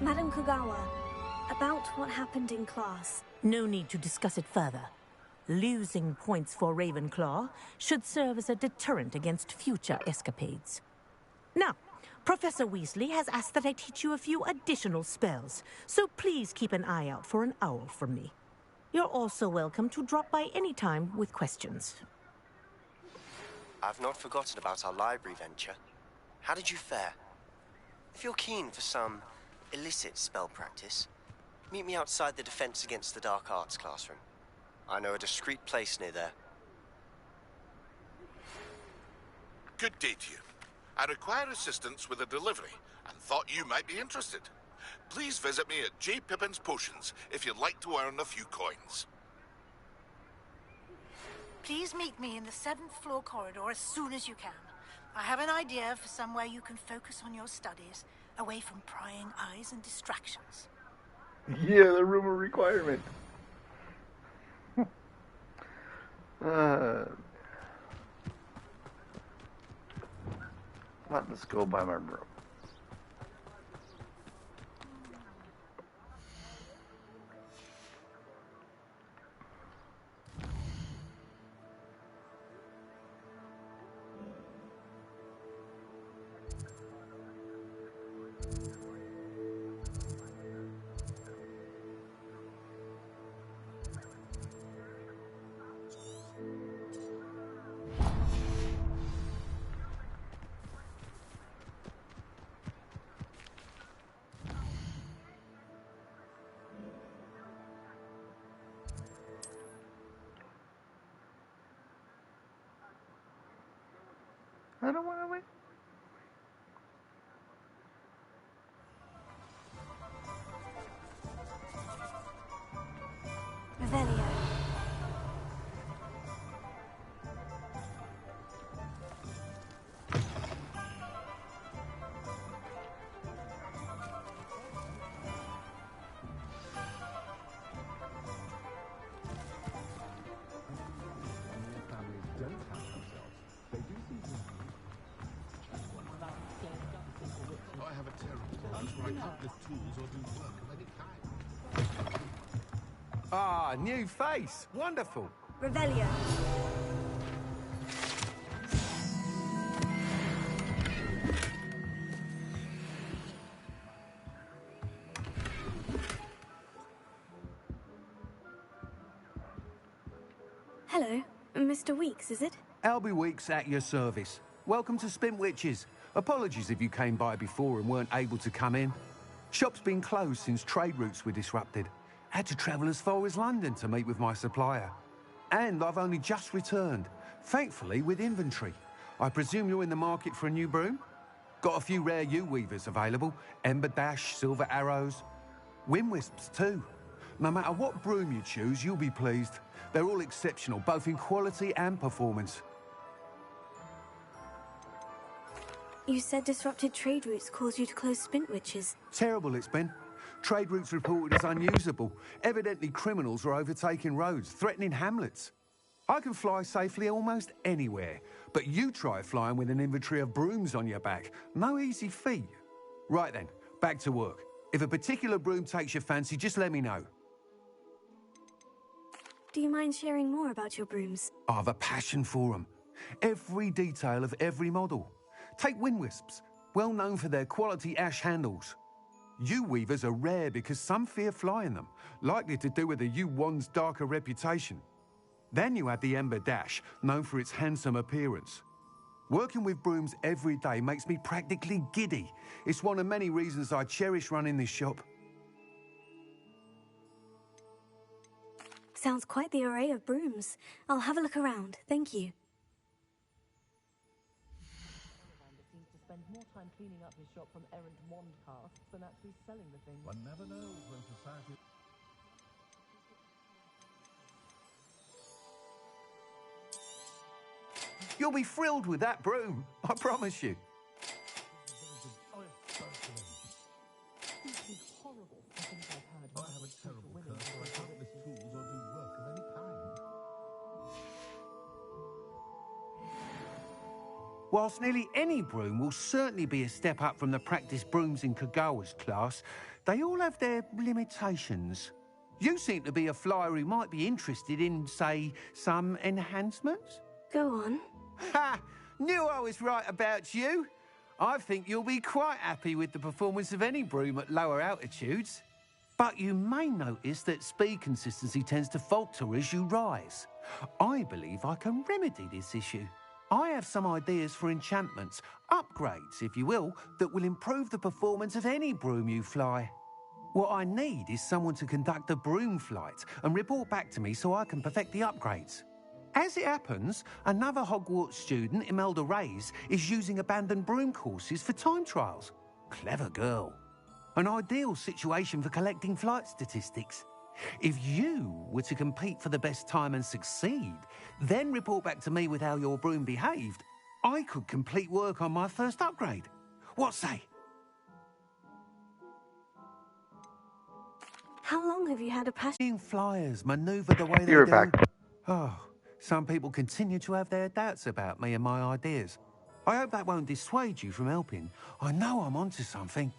Madam Kagawa, about what happened in class. No need to discuss it further. Losing points for Ravenclaw should serve as a deterrent against future escapades. Now, Professor Weasley has asked that I teach you a few additional spells, so please keep an eye out for an owl from me. You're also welcome to drop by any time with questions. I've not forgotten about our library venture. How did you fare? If you're keen for some illicit spell practice, meet me outside the Defense Against the Dark Arts classroom. I know a discreet place near there. Good day to you. I require assistance with a delivery and thought you might be interested. Please visit me at J. Pippin's Potions if you'd like to earn a few coins. Please meet me in the 7th floor corridor as soon as you can. I have an idea for somewhere you can focus on your studies, away from prying eyes and distractions. Yeah, the room of requirement. Let's go by my room. I don't want to wait. Revelio. I have a terrible house where I can't lift tools or do work of any kind. Ah, new face. Wonderful. Revelio. Hello, Mr. Weeks, is it? Albie Weeks at your service. Welcome to Spintwitches. Apologies if you came by before and weren't able to come in. Shop's been closed since trade routes were disrupted. Had to travel as far as London to meet with my supplier. And I've only just returned, thankfully with inventory. I presume you're in the market for a new broom? Got a few rare U-weavers available. Ember Dash, Silver Arrows. Wind Wisps too. No matter what broom you choose, you'll be pleased. They're all exceptional, both in quality and performance. You said disrupted trade routes caused you to close Spintwitches. Terrible it's been. Trade routes reported as unusable. Evidently criminals are overtaking roads, threatening hamlets. I can fly safely almost anywhere, but you try flying with an inventory of brooms on your back. No easy feat. Right then, back to work. If a particular broom takes your fancy, just let me know. Do you mind sharing more about your brooms? I have a passion for them. Every detail of every model. Take Wind Wisps, well known for their quality ash handles. U-weavers are rare because some fear flying them, likely to do with the U-wand's darker reputation. Then you have the Ember Dash, known for its handsome appearance. Working with brooms every day makes me practically giddy. It's one of many reasons I cherish running this shop. sounds quite the array of brooms. I'll have a look around. Thank you. Ollivander seems to spend more time cleaning up his shop from errant wand casts than actually selling the thing. One never knows when society... You'll be thrilled with that broom, I promise you. I have a terrible curse for effortless tools or do work of any kind. Whilst nearly any broom will certainly be a step up from the practice brooms in Kagawa's class, they all have their limitations. You seem to be a flyer who might be interested in, say, some enhancements? Go on. Ha! Knew I was right about you. I think you'll be quite happy with the performance of any broom at lower altitudes. But you may notice that speed consistency tends to falter as you rise. I believe I can remedy this issue. I have some ideas for enchantments, upgrades, if you will, that will improve the performance of any broom you fly. What I need is someone to conduct a broom flight and report back to me so I can perfect the upgrades. As it happens, another Hogwarts student, Imelda Reyes, is using abandoned broom courses for time trials. Clever girl. An ideal situation for collecting flight statistics. If you were to compete for the best time and succeed, then report back to me with how your broom behaved, I could complete work on my first upgrade. What say? How long have you had a passion? Flyers maneuver the way they Be right do. back. Oh, some people continue to have their doubts about me and my ideas. I hope that won't dissuade you from helping. I know I'm onto something.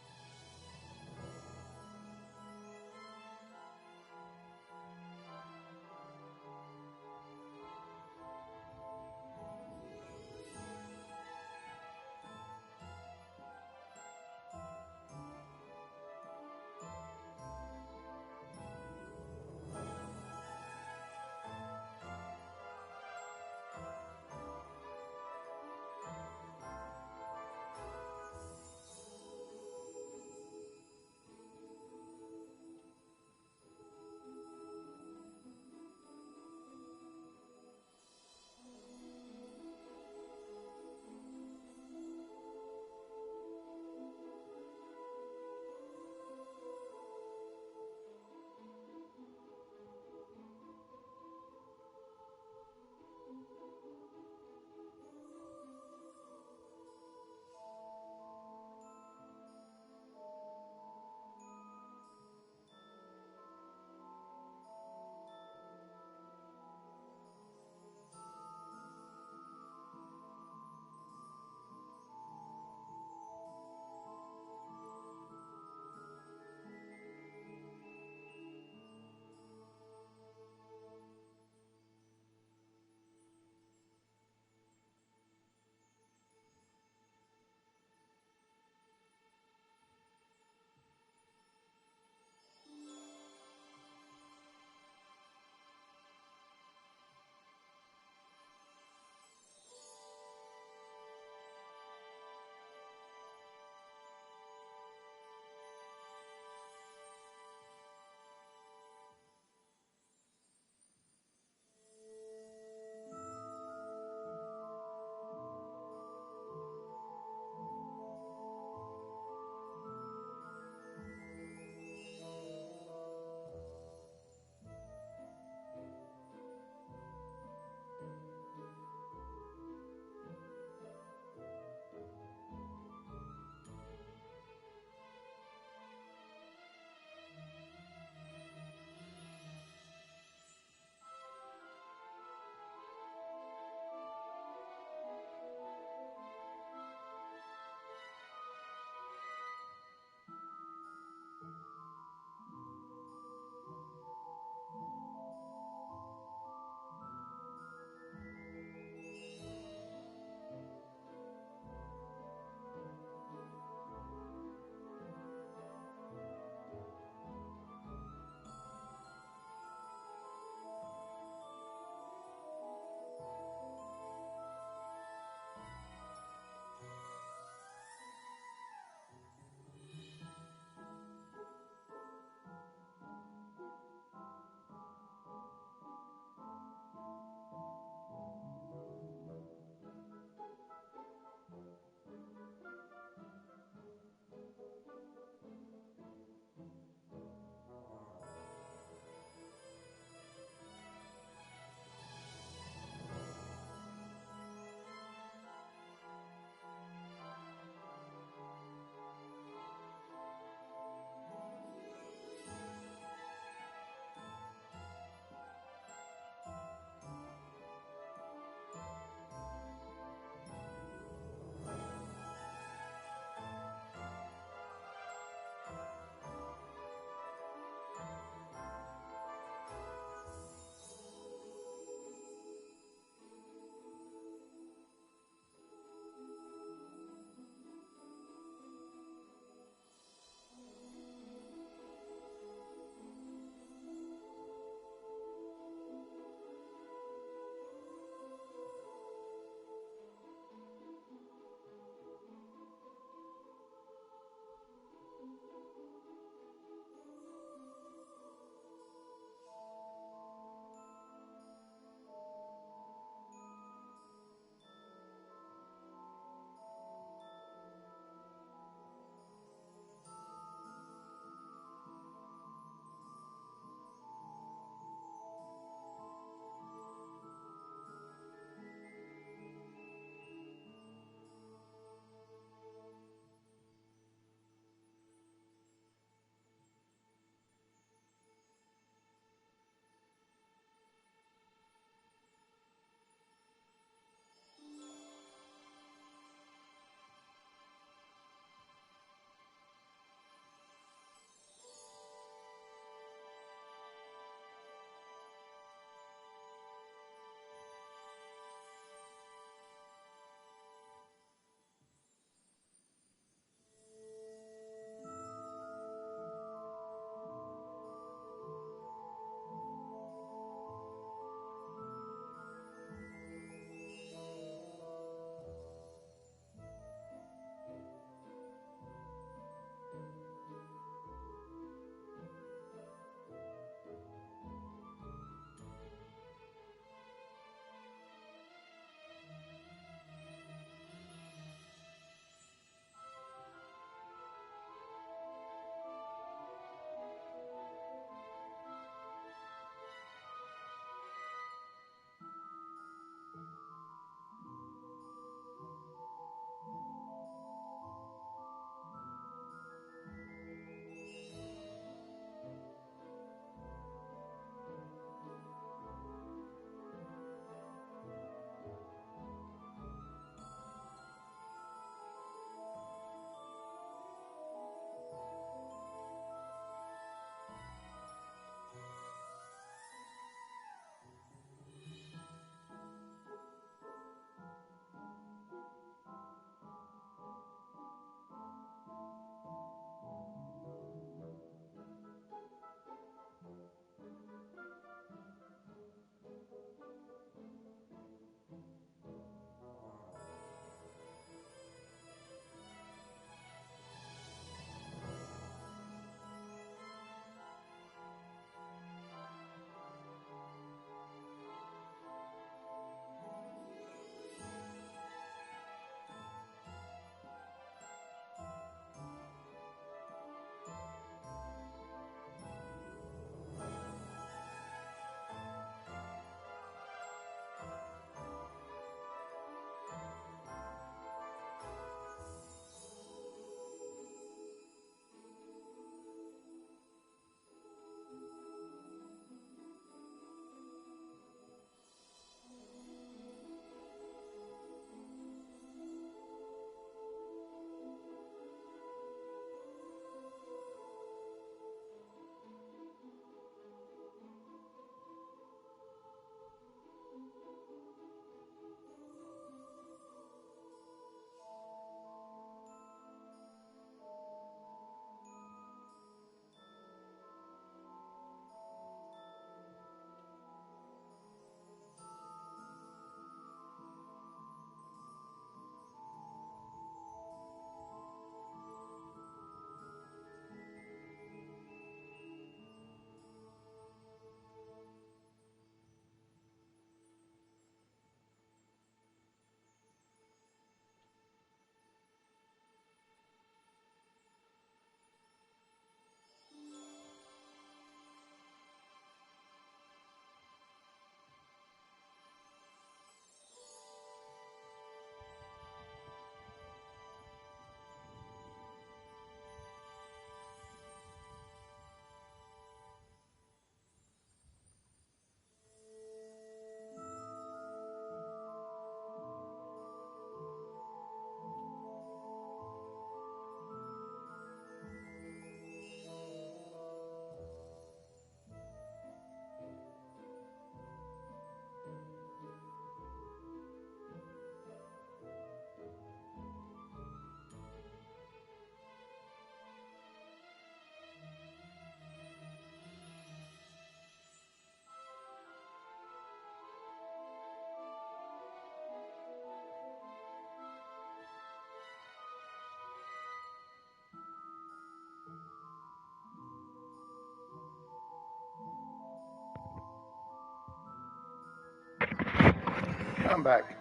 I'm back.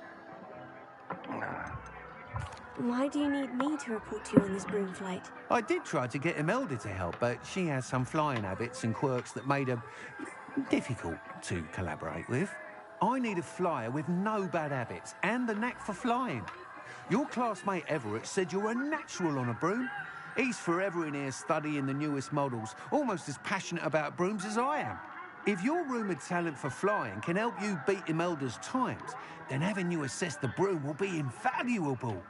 Why do you need me to report to you on this broom flight? I did try to get Imelda to help, but she has some flying habits and quirks that made her difficult to collaborate with. I need a flyer with no bad habits and the knack for flying. Your classmate Everett said you're a natural on a broom. He's forever in here studying the newest models, almost as passionate about brooms as I am. If your rumoured talent for flying can help you beat Imelda's times, then having you assess the broom will be invaluable.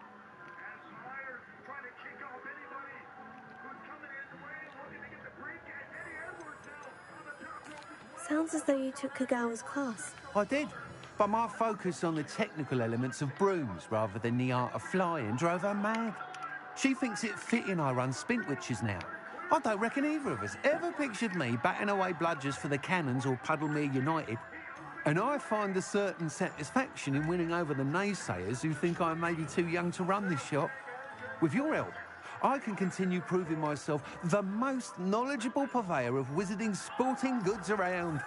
Sounds as though you took Kagawa's class. I did, but my focus on the technical elements of brooms rather than the art of flying drove her mad. She thinks it fitting I run Spintwitches now. I don't reckon either of us ever pictured me batting away bludgers for the Cannons or Puddlemere United. And I find a certain satisfaction in winning over the naysayers who think I may be too young to run this shop. With your help, I can continue proving myself the most knowledgeable purveyor of wizarding sporting goods around.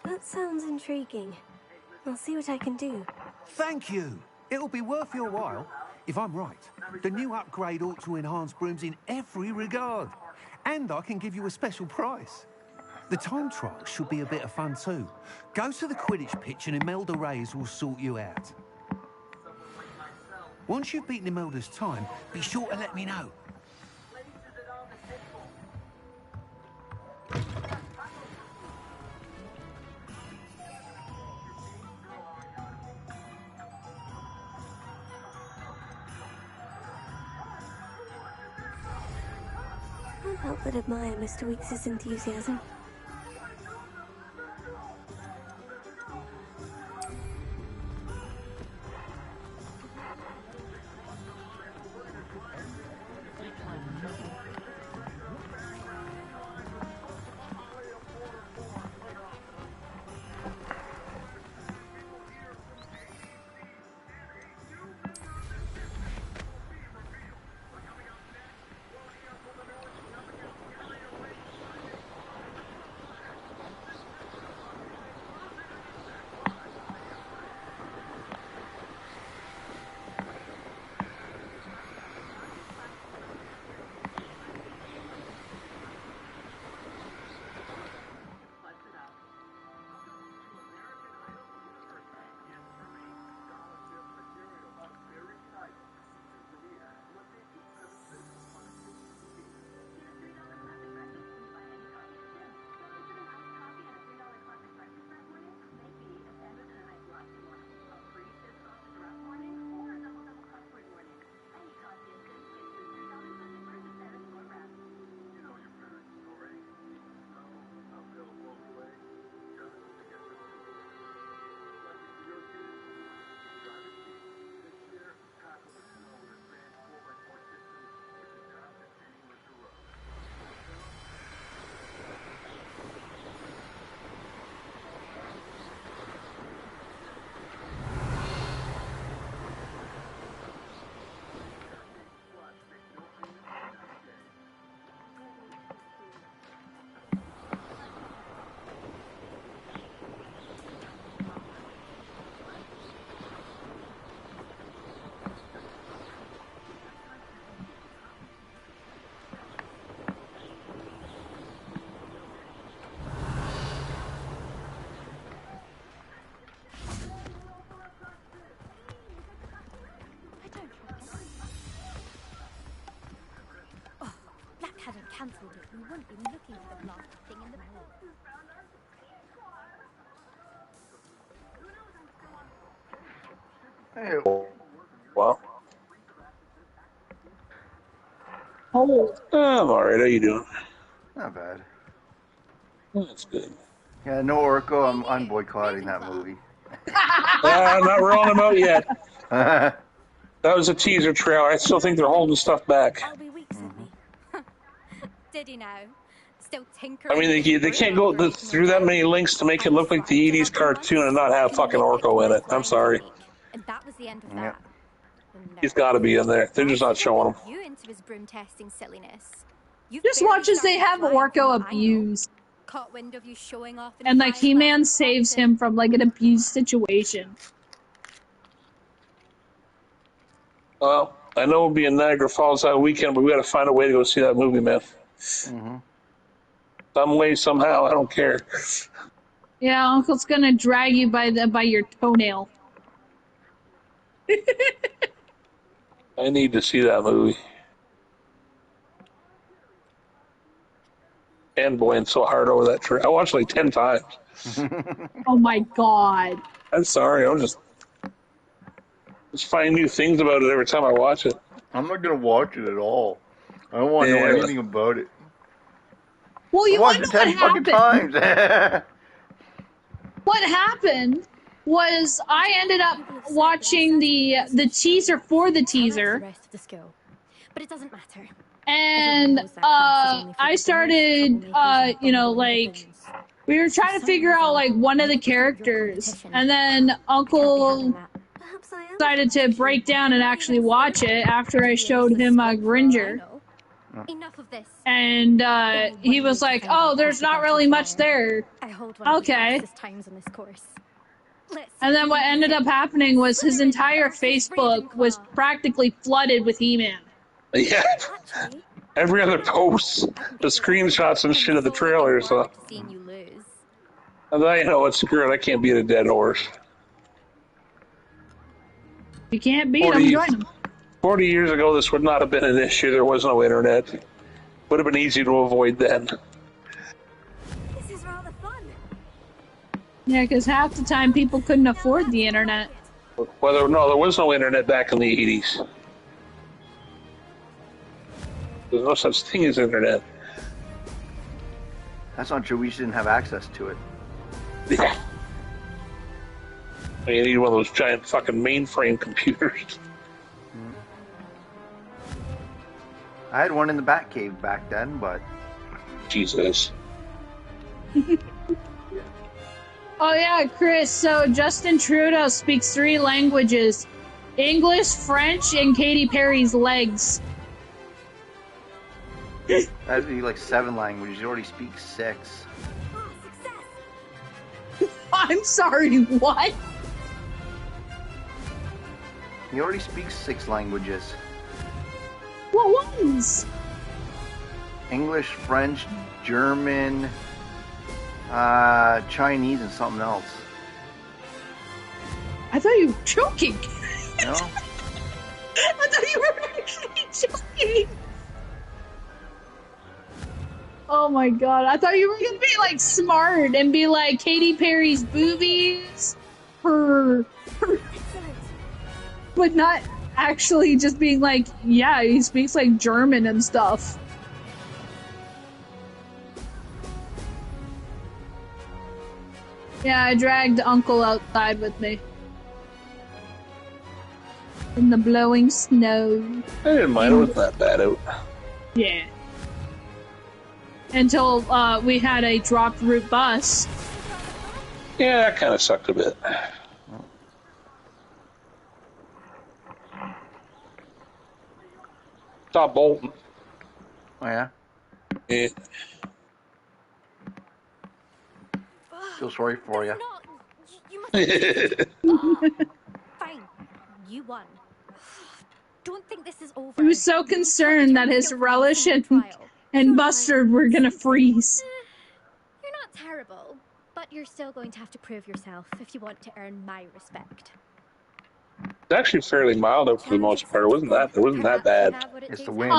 That sounds intriguing. I'll see what I can do. Thank you. It'll be worth your while. If I'm right, the new upgrade ought to enhance brooms in every regard. And I can give you a special price. The time trial should be a bit of fun too. Go to the Quidditch pitch and Imelda Reyes will sort you out. Once you've beaten Imelda's time, be sure to let me know. I can't help but admire Mr. Weekes' enthusiasm. cancelled it, we wouldn't be looking for the blasted thing in the book. Hey. Well. Oh. I'm alright. How you doing? Not bad. That's good. Yeah, no Orko. I'm boycotting that movie. Not rolling them out yet. That was a teaser trailer. I still think they're holding stuff back. I'll be weak, Sydney. Did you know? Still tinkering. I mean, they can't go through that many links to make it look like the 80s cartoon and not have fucking Orko in it. I'm sorry. And that was the end of that. He's got to be in there. They're just not showing him. You into his broom testing silliness. Just watch as they have Orko abused. Caught wind of you showing off And like He-Man saves him from like an abused situation. Well, I know we'll be in Niagara Falls that weekend, but we got to find a way to go see that movie, man. Some way, somehow, I don't care. Yeah, Uncle's gonna drag you by your toenail. I need to see that movie. And boy, I'm so hard over that tree. I watched it like 10 times. Oh my god. I'm sorry, I'm just find new things about it every time I watch it. I'm not gonna watch it at all. I don't want to know anything about it. Well, you watched want it to know 10 what fucking happened? times. What happened was I ended up watching the teaser for the teaser. But it doesn't matter. And I started, you know, like, we were trying to figure out, like, one of the characters. And then Uncle decided to break down and actually watch it after I showed him Gringer. Enough of this. And he was like, oh, there's not really much there. Okay. And then what ended up happening was his entire Facebook was practically flooded with He-Man. Yeah. Every other post, the screenshots and shit of the trailer, so. And then, you know what, screw it, I can't beat a dead horse. You can't beat them, join them. 40 years ago, this would not have been an issue. There was no internet. Would have been easy to avoid then. This is rather fun. Yeah, because half the time people couldn't afford the internet. Well, there was no internet back in the 80s. There's no such thing as internet. That's not true. We just didn't have access to it. Yeah. You need one of those giant fucking mainframe computers. I had one in the Batcave back then, but... Jesus. Oh yeah, Chris, so Justin Trudeau speaks 3 languages. English, French, and Katy Perry's legs. That'd be like 7 languages. You already speak 6. I'm sorry, what? He already speaks 6 languages. What ones? English, French, German, Chinese, and something else. I thought you were joking. No? I thought you were actually joking. Oh my god, I thought you were gonna be like smart and be like Katy Perry's boobies, her but not actually just being like, yeah, he speaks like German and stuff. Yeah, I dragged Uncle outside with me. In the blowing snow. I didn't mind, it wasn't that bad out. Yeah. Until we had a dropped route bus. Yeah, that kind of sucked a bit. Stop bolting. Oh, yeah? Yeah. Feel sorry for you. Fine. You won. Don't think this is over. He was so concerned that his relish and mustard were gonna freeze. You're not terrible, but you're still going to have to prove yourself if you want to earn my respect. It's actually fairly mild out for the most part. It wasn't that bad. It's the wind.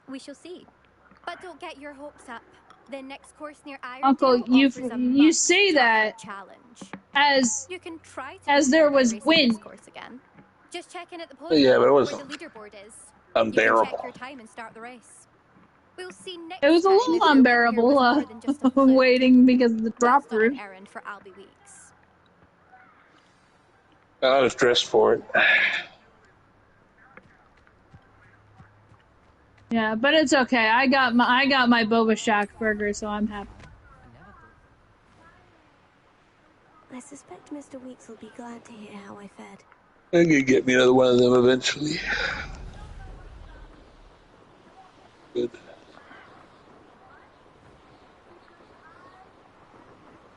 We shall see. But don't get your hopes up. The next course near Iredale Uncle, you say that challenge. as You can try there was wind. Course again. Just check in at the Yeah, but it was where the leaderboard is. unbearable. You can check your time and start the race. We'll see next It was a little unbearable waiting because of the drop route. An errand for Albie Weeks. I was dressed for it. Yeah, but it's okay. I got my Boba Shack burger, so I'm happy. I suspect Mr. Weeks will be glad to hear how I fared. I could get me another one of them eventually. Good.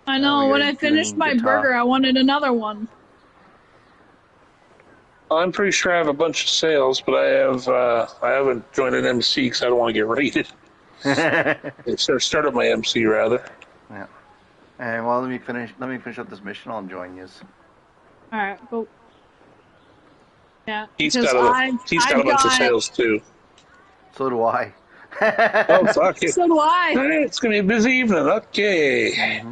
I know, when I finished my burger, I wanted another one. I'm pretty sure I have a bunch of sales, but I haven't joined an MC because I don't want to get raided. Started my MC rather. Yeah. And well, let me finish up this mission. I'll join you. All right, cool. Yeah, he's got a bunch of sales too. So do I. Oh fuck it. So do I. It's gonna be a busy evening. Okay.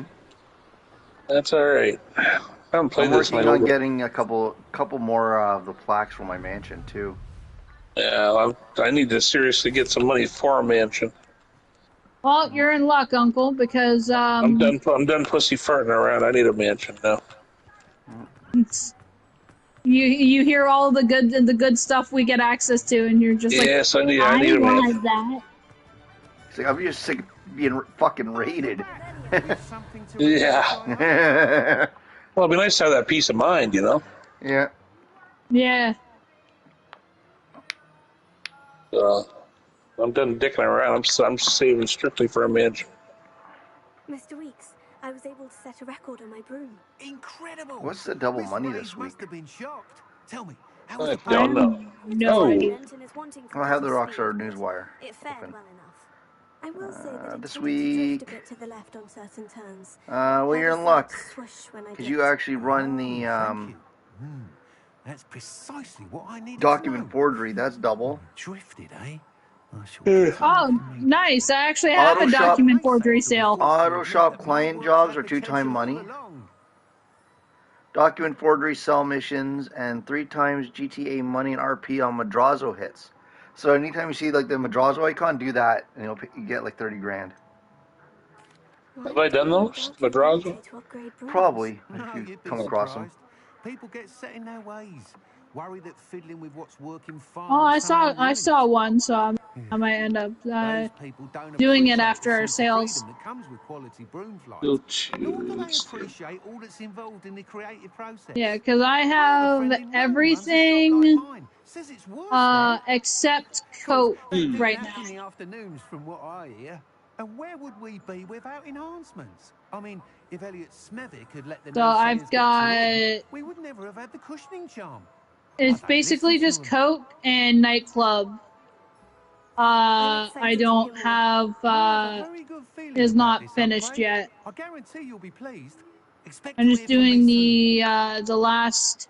That's all right. I haven't played this. I'm working on getting a couple more of the plaques for my mansion too. Yeah, I need to seriously get some money for a mansion. Well, you're in luck, Uncle, because I'm done pussy farting around. I need a mansion now. You hear all the good stuff we get access to, and you're just yes, like, I need a mansion. That. It's like, I'm just sick of being fucking raided. Yeah. Well, it'd be nice to have that peace of mind, you know. Yeah. Yeah. I'm done dicking around. I'm saving strictly for a mansion. Mr. Weeks, I was able to set a record on my broom. Incredible. What's the double money this week? Must have been shocked. Tell me, how was I don't know. No idea. I'll have the Rockstar Newswire. It fared well enough. I will say that this week. To drift a bit to the left on certain turns. Well, you're in luck because you actually run the That's precisely what I need. Document forgery. That's double. Drifted, eh? Oh, nice. I actually have a document forgery sale. Auto shop client jobs are 2-time money. Document forgery sell missions and 3 times GTA money and RP on Madrazo hits. So anytime you see like the Madrazo icon, do that and you get like 30 grand. Have I done those? Madrazo? Probably, if you come across them. People get set in their ways. Worry that fiddling with what's working fine. Oh, I saw one, so I might end up doing it after our sales. That comes with quality broom flights. Nor do they appreciate all that's involved in the creative process. Yeah, because I have everything except coat right now. In the afternoons, from what I hear. And where would we be without enhancements? I mean, if Elliot Smethwick had let the So I've got. We would never have had the cushioning charm. It's basically just coat and nightclub. I don't have. Is not finished yet. I guarantee you'll be pleased. I'm just doing the last.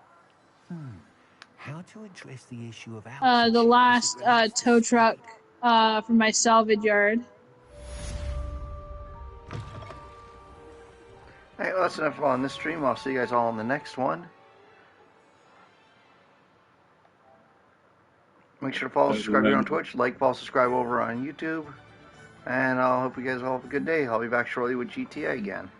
How to address the issue of the last tow truck from my salvage yard. Hey, well, that's enough on this stream. I'll see you guys all on the next one. Make sure to follow, subscribe here on Twitch, like, follow, subscribe over on YouTube. And I hope you guys all have a good day. I'll be back shortly with GTA again.